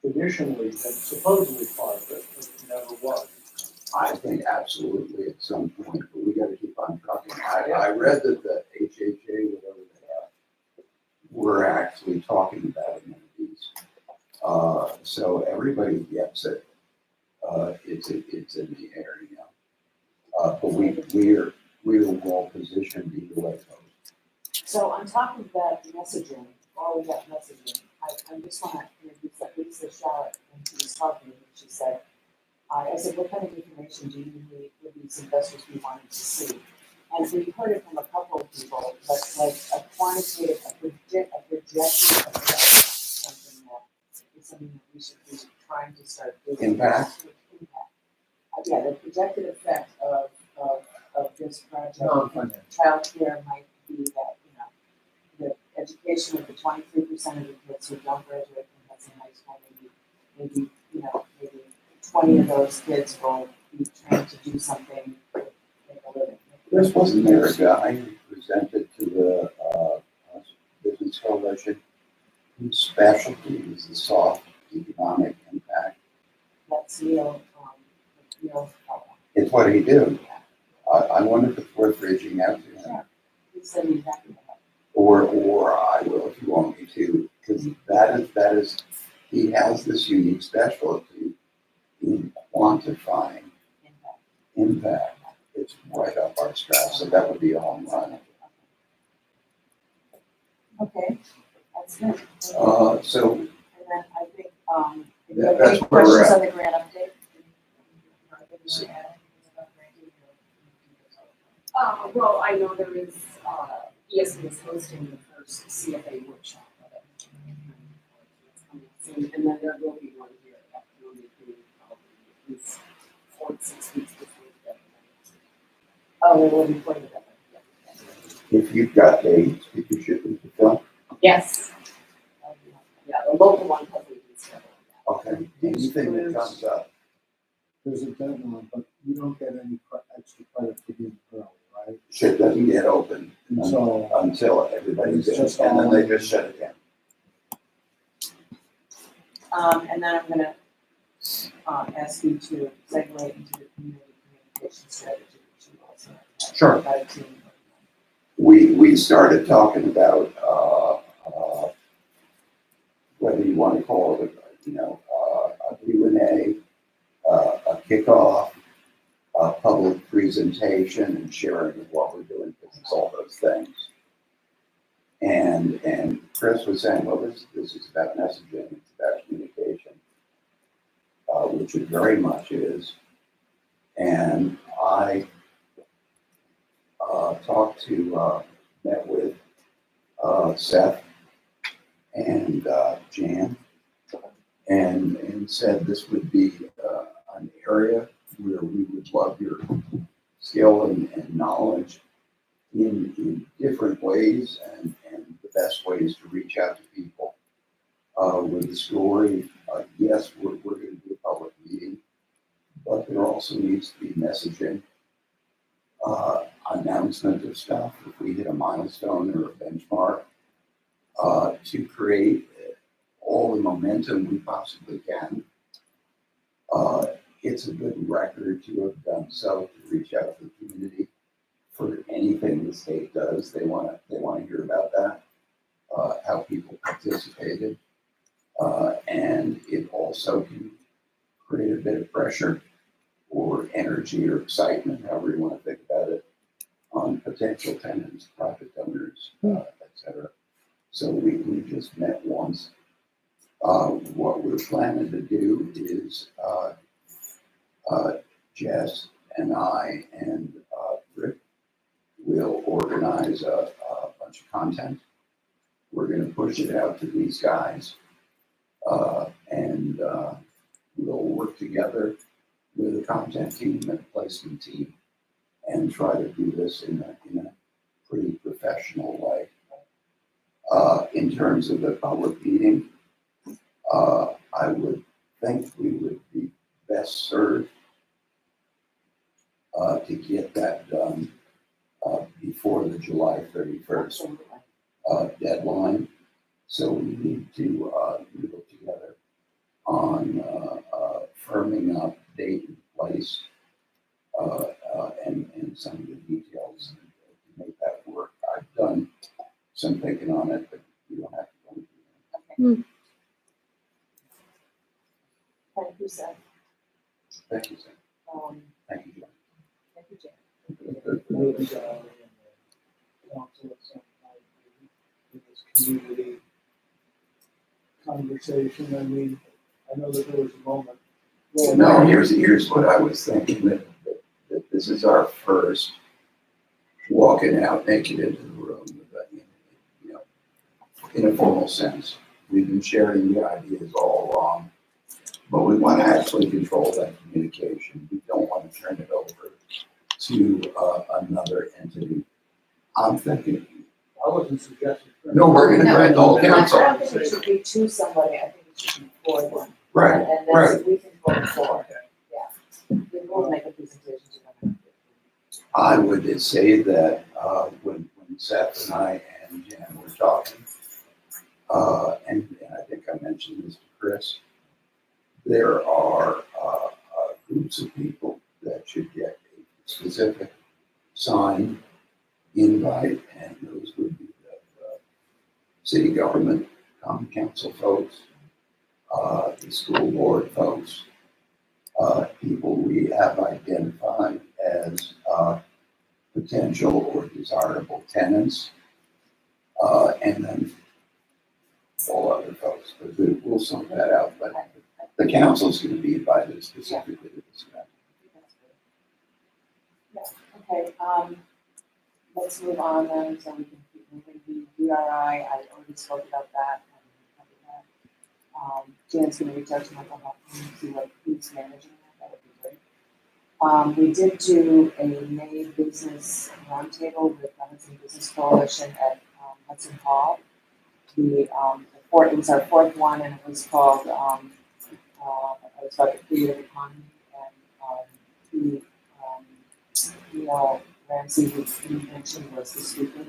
S1: traditionally been supposedly part of it, but it never was.
S6: I think absolutely at some point, but we gotta keep on trucking. I read that the HHA, whatever they have, we're actually talking about amenities. So everybody gets it. It's in the air, but we're well positioned either way.
S4: So on top of that messaging, all of that messaging, I just wanna introduce that Lisa Shallett, when she was talking, and she said, I said, what kind of information do you need for these investors we wanted to see? And we heard it from a couple of people, but like a quantitative, a projected effect is something that we should be trying to start doing.
S6: Impact?
S4: Yeah, the projected effect of this project.
S1: Non-financial.
S4: Childcare might be that, the education of the 23% of the kids who don't graduate from Hudson High School, maybe 20 of those kids will be trained to do something with a living.
S6: This wasn't there a guy who presented to the Business Coalition whose specialty is the soft economic impact.
S4: That's Neil.
S6: It's what he do. I wonder if it's worth reaching out to him.
S4: Yeah. He said he's happy to help.
S6: Or I will if you want me to, because that is, he has this unique specialty in quantifying impact. It's right up our strap, so that would be a home run.
S4: Okay, that's good.
S6: So
S4: And then I think,
S6: that's
S4: any
S6: where we're
S4: questions
S6: at.
S4: on the grant update?
S8: Well, I know there is, ESB is hosting the first CFA workshop. And then there will be one here at the meeting, at least 4 to 6 weeks before the deadline.
S4: Oh, they will be putting it up.
S6: If you've got dates, you can ship them to Phil.
S8: Yes. Yeah, the local one hasn't been scheduled yet.
S6: Okay, anything that comes up.
S2: There's a deadline, but you don't get any extra credit for being early, right?
S6: Shit doesn't get open until everybody's in, and then they just shut it down.
S4: And then I'm gonna, ask you to segue into the community communication strategy, which you also have.
S6: Sure.
S4: Got a team.
S6: We started talking about, whether you want to call it, a Q&A, a kickoff, a public presentation, and sharing of what we're doing, because it's all those things. And Chris was saying, well, this is about messaging, it's about communication, which it very much is. And I met with Seth and Jan, and said this would be an area where we would love your skill and knowledge in different ways, and the best ways to reach out to people with the story. Yes, we're going to do a public meeting, but there also needs to be messaging, announcement of stuff, if we hit a milestone or a benchmark, to create all the momentum we possibly can. It's a good record to have done so, to reach out to the community for anything the state does. They want to hear about that, how people participated, and it also can create a bit of pressure or energy or excitement, however you want to think about it, on potential tenants, private owners, etc. So we just met once. What we're planning to do is Jess and I and Rick will organize a bunch of content. We're going to push it out to these guys, and we'll work together with a content team and a placement team and try to do this in a pretty professional way. In terms of the public meeting, I would think we would be best served to get that done before the July 31st deadline. So we need to work together on firming up date and place and some of the details to make that work. I've done some thinking on it, but you don't have to go into it.
S4: Thank you, Seth.
S6: Thank you, Sam. Thank you, John.
S4: Thank you, Jen.
S1: Maybe the council at some point, in this community conversation. I mean, I know that there was a moment. Well,
S6: No, here's what I was thinking, that this is our first walking out naked into the room, you know, in a formal sense. We've been sharing the ideas all along, but we want to actually control that communication. We don't want to turn it over to another entity. I'm thinking,
S1: I wasn't suggesting.
S6: no, we're going to grant the whole
S4: I
S6: council.
S4: don't think it should be to somebody, I think it should be for them.
S6: Right,
S4: And
S6: right.
S4: then we can vote for it, yeah. We will make a presentation to them.
S6: I would say that when Seth and I and Jen were talking, and I think I mentioned this to Chris, there are groups of people that should get a specific signed invite, and those would be the city government, common council folks, the school board folks, people we have identified as potential or desirable tenants, and then all other folks. But we'll sort that out. But the council's going to be invited specifically to this event.
S4: Okay, let's move on then, so we can keep moving. The DRI, I already spoke about that. Jan's gonna reach out to Michael Hoffman and see what who's managing that would be great. We did do a May business roundtable with the Hudson Business Coalition at Hudson Hall. It was our fourth one, and it was called, it was about the creative economy, and Ramsey, who you mentioned, was the speaker.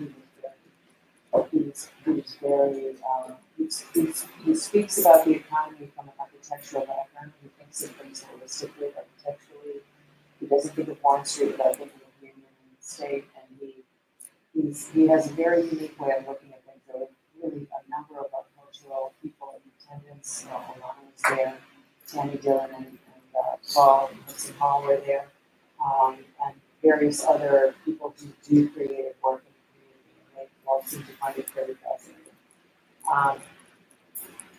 S4: He speaks about the economy from an architectural background. He thinks of things holistically, architecturally. He doesn't think of Wall Street without thinking of Union and the state, and he has a very unique way of looking at things. There were really a number of our cultural people in attendance. Alana was there, Tammy Dillon and Paul and Hudson Hall were there, and various other people who do creative work in the community, and they all seem to find it very fascinating.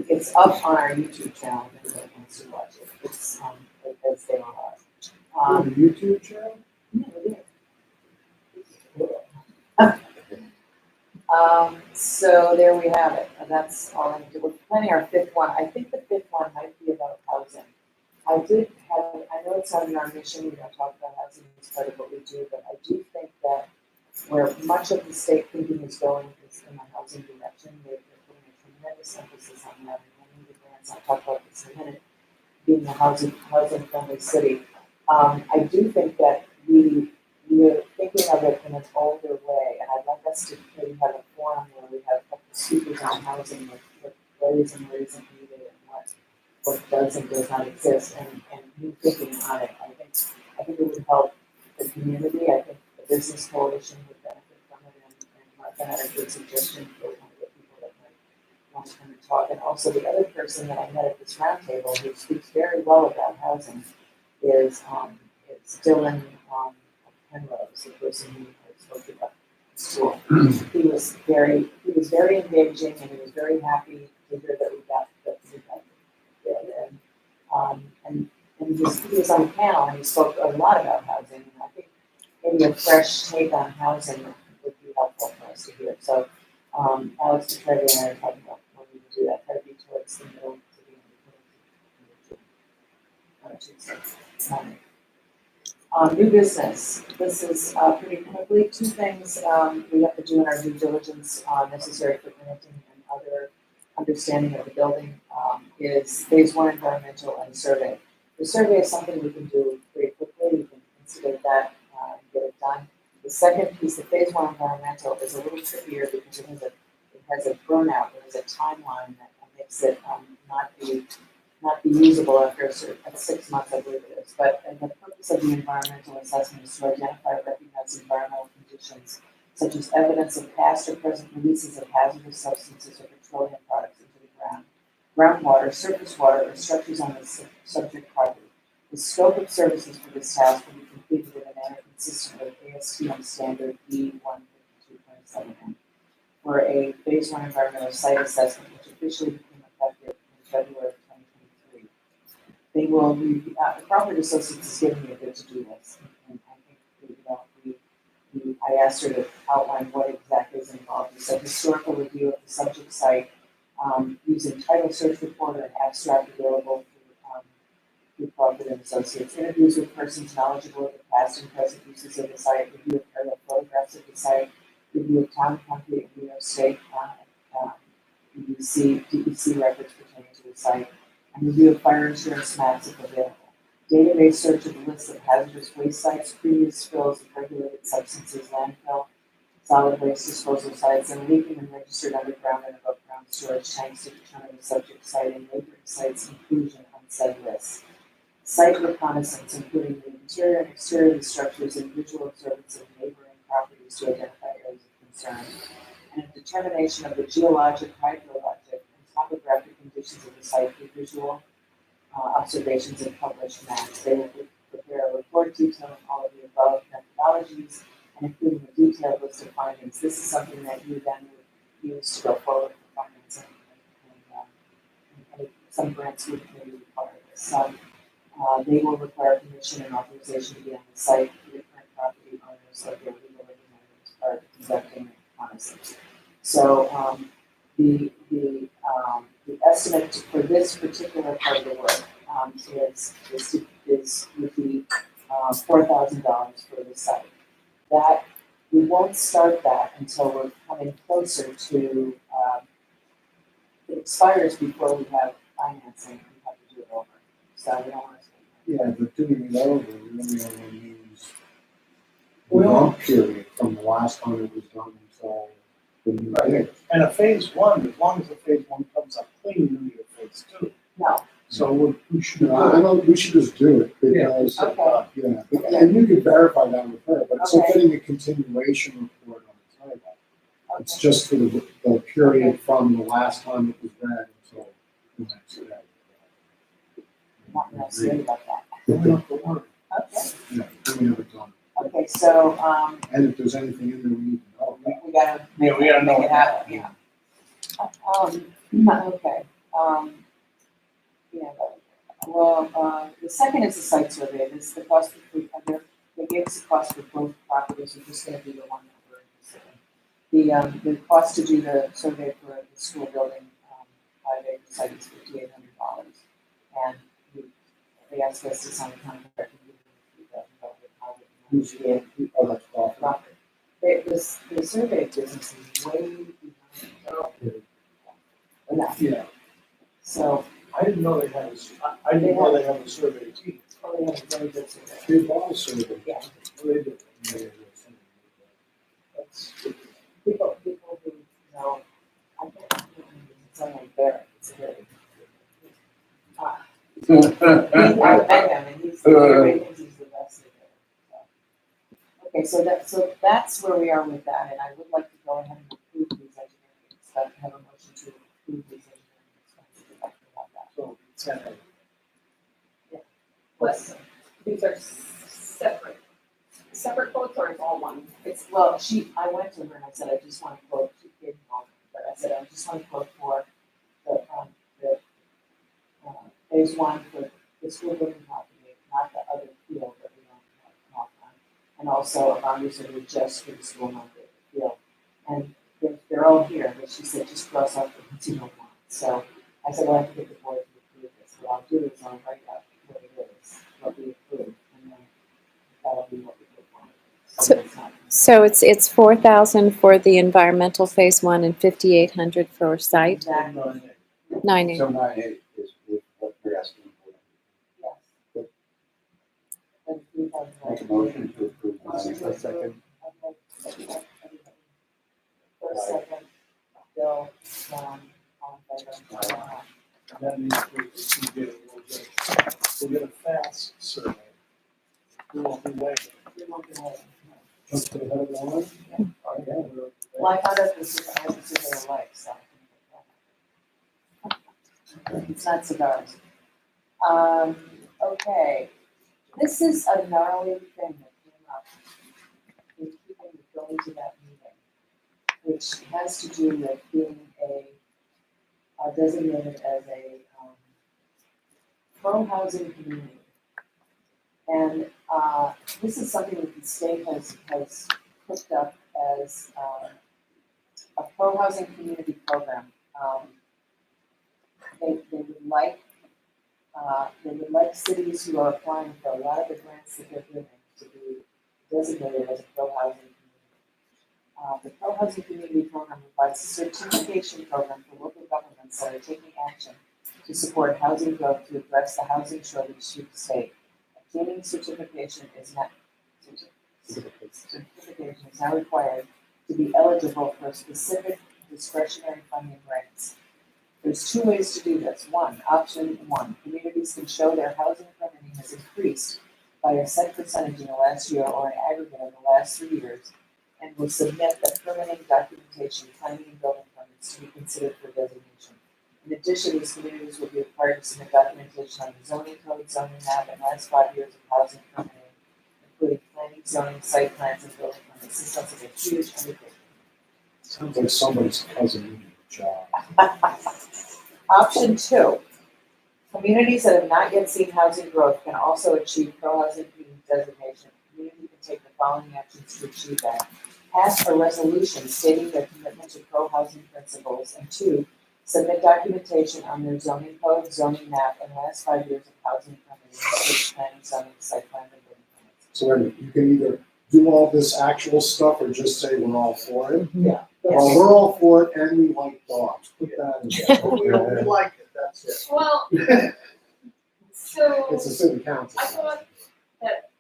S4: It's up on our YouTube channel if anybody wants to watch it. It's because they are.
S1: On the YouTube channel?
S4: Yeah, it is. So there we have it. And that's all I did. We're planning our fifth one. I think the fifth one might be about housing. I know it's not in our mission, we don't talk about housing as part of what we do, but I do think that where much of the state thinking is going is in the housing direction. They're putting a tremendous emphasis on that, and many of the grants, I'll talk about this in a minute, being a housing friendly city. I do think that we're thinking of it in an older way, and I'd like us to maybe have a forum where we have a couple of speakers on housing, what is and what isn't needed, and what does and does not exist, and new thinking on it. I think it would help the community. I think the business coalition would benefit from it, and Martha had a good suggestion for one of the people that might want to come and talk. And also the other person that I met at this roundtable who speaks very well about housing is it's Dylan Penrose, the person who I spoke about at school. He was very engaging, and he was very happy to hear that we got it. And he was on the panel, and he spoke a lot about housing, and I think maybe a fresh take on housing would be helpful for us to hear. So Alex DeTrevi and I are talking about when we do that, try to be towards the middle to the end of Tuesday. New business. This is pretty quickly. Two things we have to do in our due diligence necessary for granting and other understanding of the building is phase one environmental and survey. The survey is something we can do pretty quickly. We can instigate that and get it done. The second piece, the phase one environmental, is a little trickier because it has a burnout. It has a timeline that makes it not be usable after at 6 months, I believe it is. But the purpose of the environmental assessment is to identify and recognize environmental conditions, such as evidence of past or present releases of hazardous substances or petroleum products into the ground, groundwater, surface water, or structures on the subject property. The scope of services for this task will be completed in a manner consistent with ASTM standard E152.7N for a phase one environmental site assessment, which officially became effective in February of 2023. They will be, the Crawford Associates is giving me a good to-do list, and I think I asked her to outline what exactly is involved. It's a historical review of the subject site using title search report and abstract available through Crawford and Associates. Interviews with persons knowledgeable of the past and present uses of the site, review of aerial photographs of the site, review of town, county, and New York State DEC records pertaining to the site, and review of fire insurance maps if available. Database search of the list of hazardous waste sites, previous spills of regulated substances, landfill, solid waste disposal sites, and leaking and registered underground and above ground storage tanks to determine the subject site and neighboring sites' inclusion on said list. Site reconnaissance, including the interior and exterior of the structures and visual observance of neighboring properties to identify areas of concern, and a determination of the geologic, hydrologic, and topographic conditions of the site through visual observations and published maps. They will prepare a report detailing all of the above methodologies and including a detailed list of findings. This is something that you then would use to go forward for financing, and some grants would maybe require this. They will require permission and authorization to be on the site. The current property owners of their legal representatives are conducting reconnaissance. So the estimate for this particular part of the work would be $4,000 for the site. That we won't start that until we're coming closer to it expires before we have financing. We have to do it over. So we don't want to.
S2: Yeah, but doing it over, we only use the long period from the last time it was done until the new thing.
S1: And a phase one, as long as the phase one comes up clean, you need a phase two.
S4: No.
S1: So we should.
S2: I don't, we should just do it because,
S4: Okay.
S2: yeah, and you can verify that with her, but it's like
S4: Okay.
S2: getting a continuation report on the title. It's just for the period from the last time it was read until the next day.
S4: Not necessarily about that. Okay.
S2: Yeah, we have it done.
S4: Okay, so,
S2: And if there's anything in there we need to know about.
S4: we gotta.
S1: Yeah, we gotta know
S4: make it happen, yeah. Okay, yeah, well, the second is the site survey. This is the cost, they gave us a cost for both properties. We're just gonna do the one that we're interested in. The cost to do the survey for the school building, 5 acre site is $5,800. And they asked us to sign a contract.
S2: Who's, oh, that's awful.
S4: The survey business is way behind. Enough.
S1: Yeah,
S4: So,
S1: I didn't know they had I didn't know they had a survey team.
S4: oh they have a very good survey.
S2: They've all surveyed.
S4: Yeah.
S2: They did.
S1: That's,
S4: People who know, I can't, it's only there, it's a very. I met him and he's, everybody thinks he's the best in there. So. Okay, so that's where we are with that, and I would like to go ahead and approve these engineering expenses, have a motion to approve these engineering expenses, if I can have that.
S1: so, it's kind of,
S8: But these are separate quotes or it's all one?
S4: It's, well, I went to her and I said, I just want to quote, she gave me all, but I said, I just want to quote for the phase one for the school building property, not the other field that we don't have on. And also a boundary survey just for the school market field. And they're all here, but she said, just cross off the ones you don't want. So I said, well, I have to get the board to approve this. What I'll do is I'll write out what it is, what we approve, and then that'll be what we do for it.
S3: So-
S4: it's not.
S3: So it's 4,000 for the environmental phase one and 5,800 for site.
S4: Exactly.
S3: 9,800.
S6: So 9.8 is what you're asking for.
S4: Yes. And 3,000.
S6: Make a motion to approve
S4: Motion to
S6: 9.8.
S4: approve. Okay. First, second, Bill, John, all in favor?
S1: that means we'll get a fast survey. We won't be waiting.
S4: We won't be waiting.
S2: Just to the head of the line?
S4: Well, I found out this is, I have to see their life, so. It's not cigars. Okay, this is a gnarly thing that came up in keeping with going to that meeting, which has to do with being designated as a pro-housing community. And this is something that the state has hooked up as a pro-housing community program. They would like cities who are applying for a lot of the grants that they're giving to be designated as a pro-housing community. The pro-housing community program provides a certification program for local governments that are taking action to support housing growth to address the housing shortage through the state. Obtaining certification is now required to be eligible for specific discretionary funding grants. There's two ways to do this. Option one, communities can show their housing permitting has increased by a set percentage in the last year or an aggregate of the last 3 years, and will submit the permitting documentation, planning and building permits to be considered for designation. In addition, these communities will be required to submit documentation on the zoning code, zoning map, and last 5 years of housing permitting, including planning, zoning, site plans, and building permits. This sounds like a huge undertaking.
S2: Sounds like somebody's cousin needing a job.
S4: Option two, communities that have not yet seen housing growth can also achieve pro-housing community designation. The community can take the following actions to achieve that. Pass a resolution stating their commitment to pro-housing principles, and 2, submit documentation on their zoning code, zoning map, and last 5 years of housing permitting, including planning, zoning, site plan, and building permits.
S2: So wait a minute, you can either do all this actual stuff or just say we're all for it.
S1: Yeah.
S2: Well, we're all for it and we like dogs. Put that in
S1: We
S2: there.
S1: like it, that's it.
S8: Well, so
S2: It's a city council.
S8: I thought that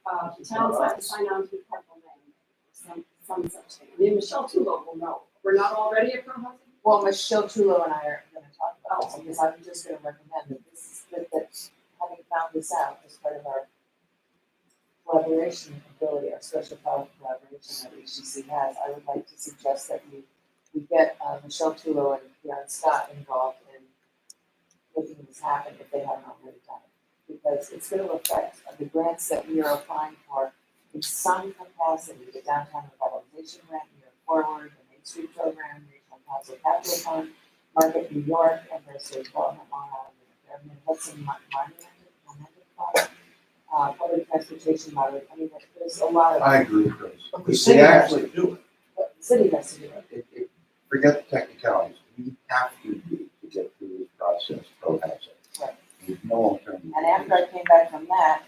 S8: towns have to sign on to partial land, some such thing. I mean, Michelle Tulo will know. We're not already a pro housing?
S4: Well, Michelle Tulo and I are gonna talk about this, because I'm just gonna recommend that this is, that having found this out as part of our collaboration ability, our special collaboration that HDC has, I would like to suggest that we get Michelle Tulo and Karen Scott involved in making this happen if they haven't already done it. Because it's gonna affect the grants that we are applying for in some capacity, the downtown revitalization grant, New York Forward, the Main Street program, Regional Council Capital Fund, Market New York, and Nursery Development Long Island, and Hudson Monument Fund, public transportation model. I mean, there's a lot of,
S6: I agree, Chris.
S1: But the
S6: We
S1: city has to
S6: actually,
S1: do it.
S4: but the city has to do it.
S6: forget the technicalities, we have to do to get through this process, pro-housing.
S4: Right.
S6: There's no alternative.
S4: And after I came back from that,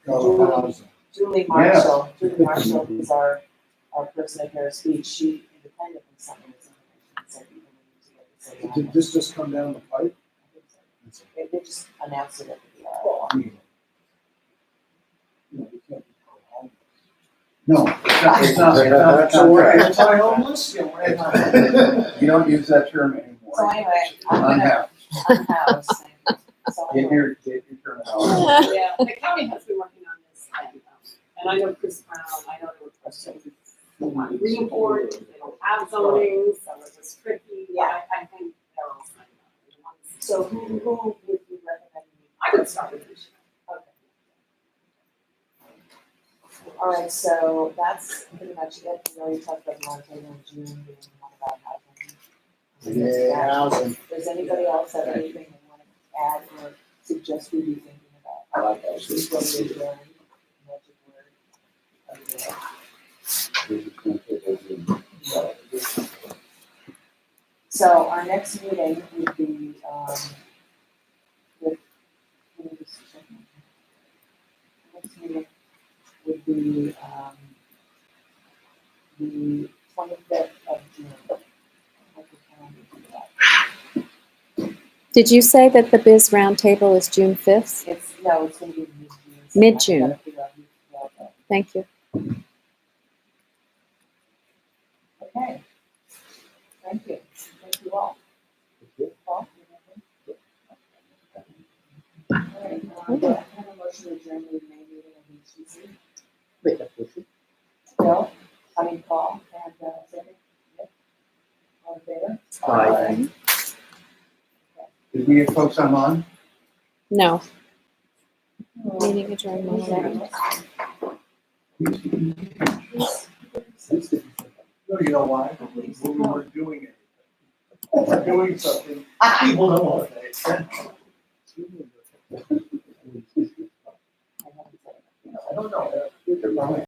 S2: Co-housing.
S4: Julie Marshall, who's our person at Harris Beach, she independently sent me this information and said, you need to get the city on
S2: Did
S4: this.
S2: this just come down the pipe?
S4: They just announced it at the,
S2: I mean,
S6: No, it's not.
S1: So we're anti-homeless? Yeah, we're anti.
S6: You don't use that term anymore.
S4: So anyway, I'm gonna,
S6: Unhoused.
S4: unhoused. So
S6: Get
S4: anyway,
S6: your terminology.
S8: Yeah, the county has been working on this, and I know Chris Brown, I know there were questions on Greenport, they don't have zoning, so it was tricky, but I think they're all signed up.
S4: so who would you recommend?
S8: I would start with this.
S4: Okay. All right, so that's pretty much it. We already talked about Montana in June, we didn't talk about housing.
S1: Yeah, housing.
S4: Does anybody else have anything they want to add or suggest we be thinking about?
S6: I like that.
S4: Before we adjourn? Magic word. So our next meeting would be, with, let me just check. Next meeting would be, the 25th of June. What the calendar do that.
S3: Did you say that the Biz Roundtable is June 5th?
S4: It's, no, it's gonna be mid-June. so
S3: Mid-June.
S4: I gotta figure out who's available.
S3: Thank you.
S4: Okay. Thank you. Thank you all. Paul, you have anything? All right, I have a motion to adjourn the May meeting of HDC.
S2: Wait, that's what you-
S4: Bill, Paul, and, second, Nick. All in favor?
S2: Aye.
S6: Did we get folks online?
S3: No. Meeting adjourned.
S1: No, you know why? When we weren't doing it. We're doing something, people don't want to pay attention. I don't know.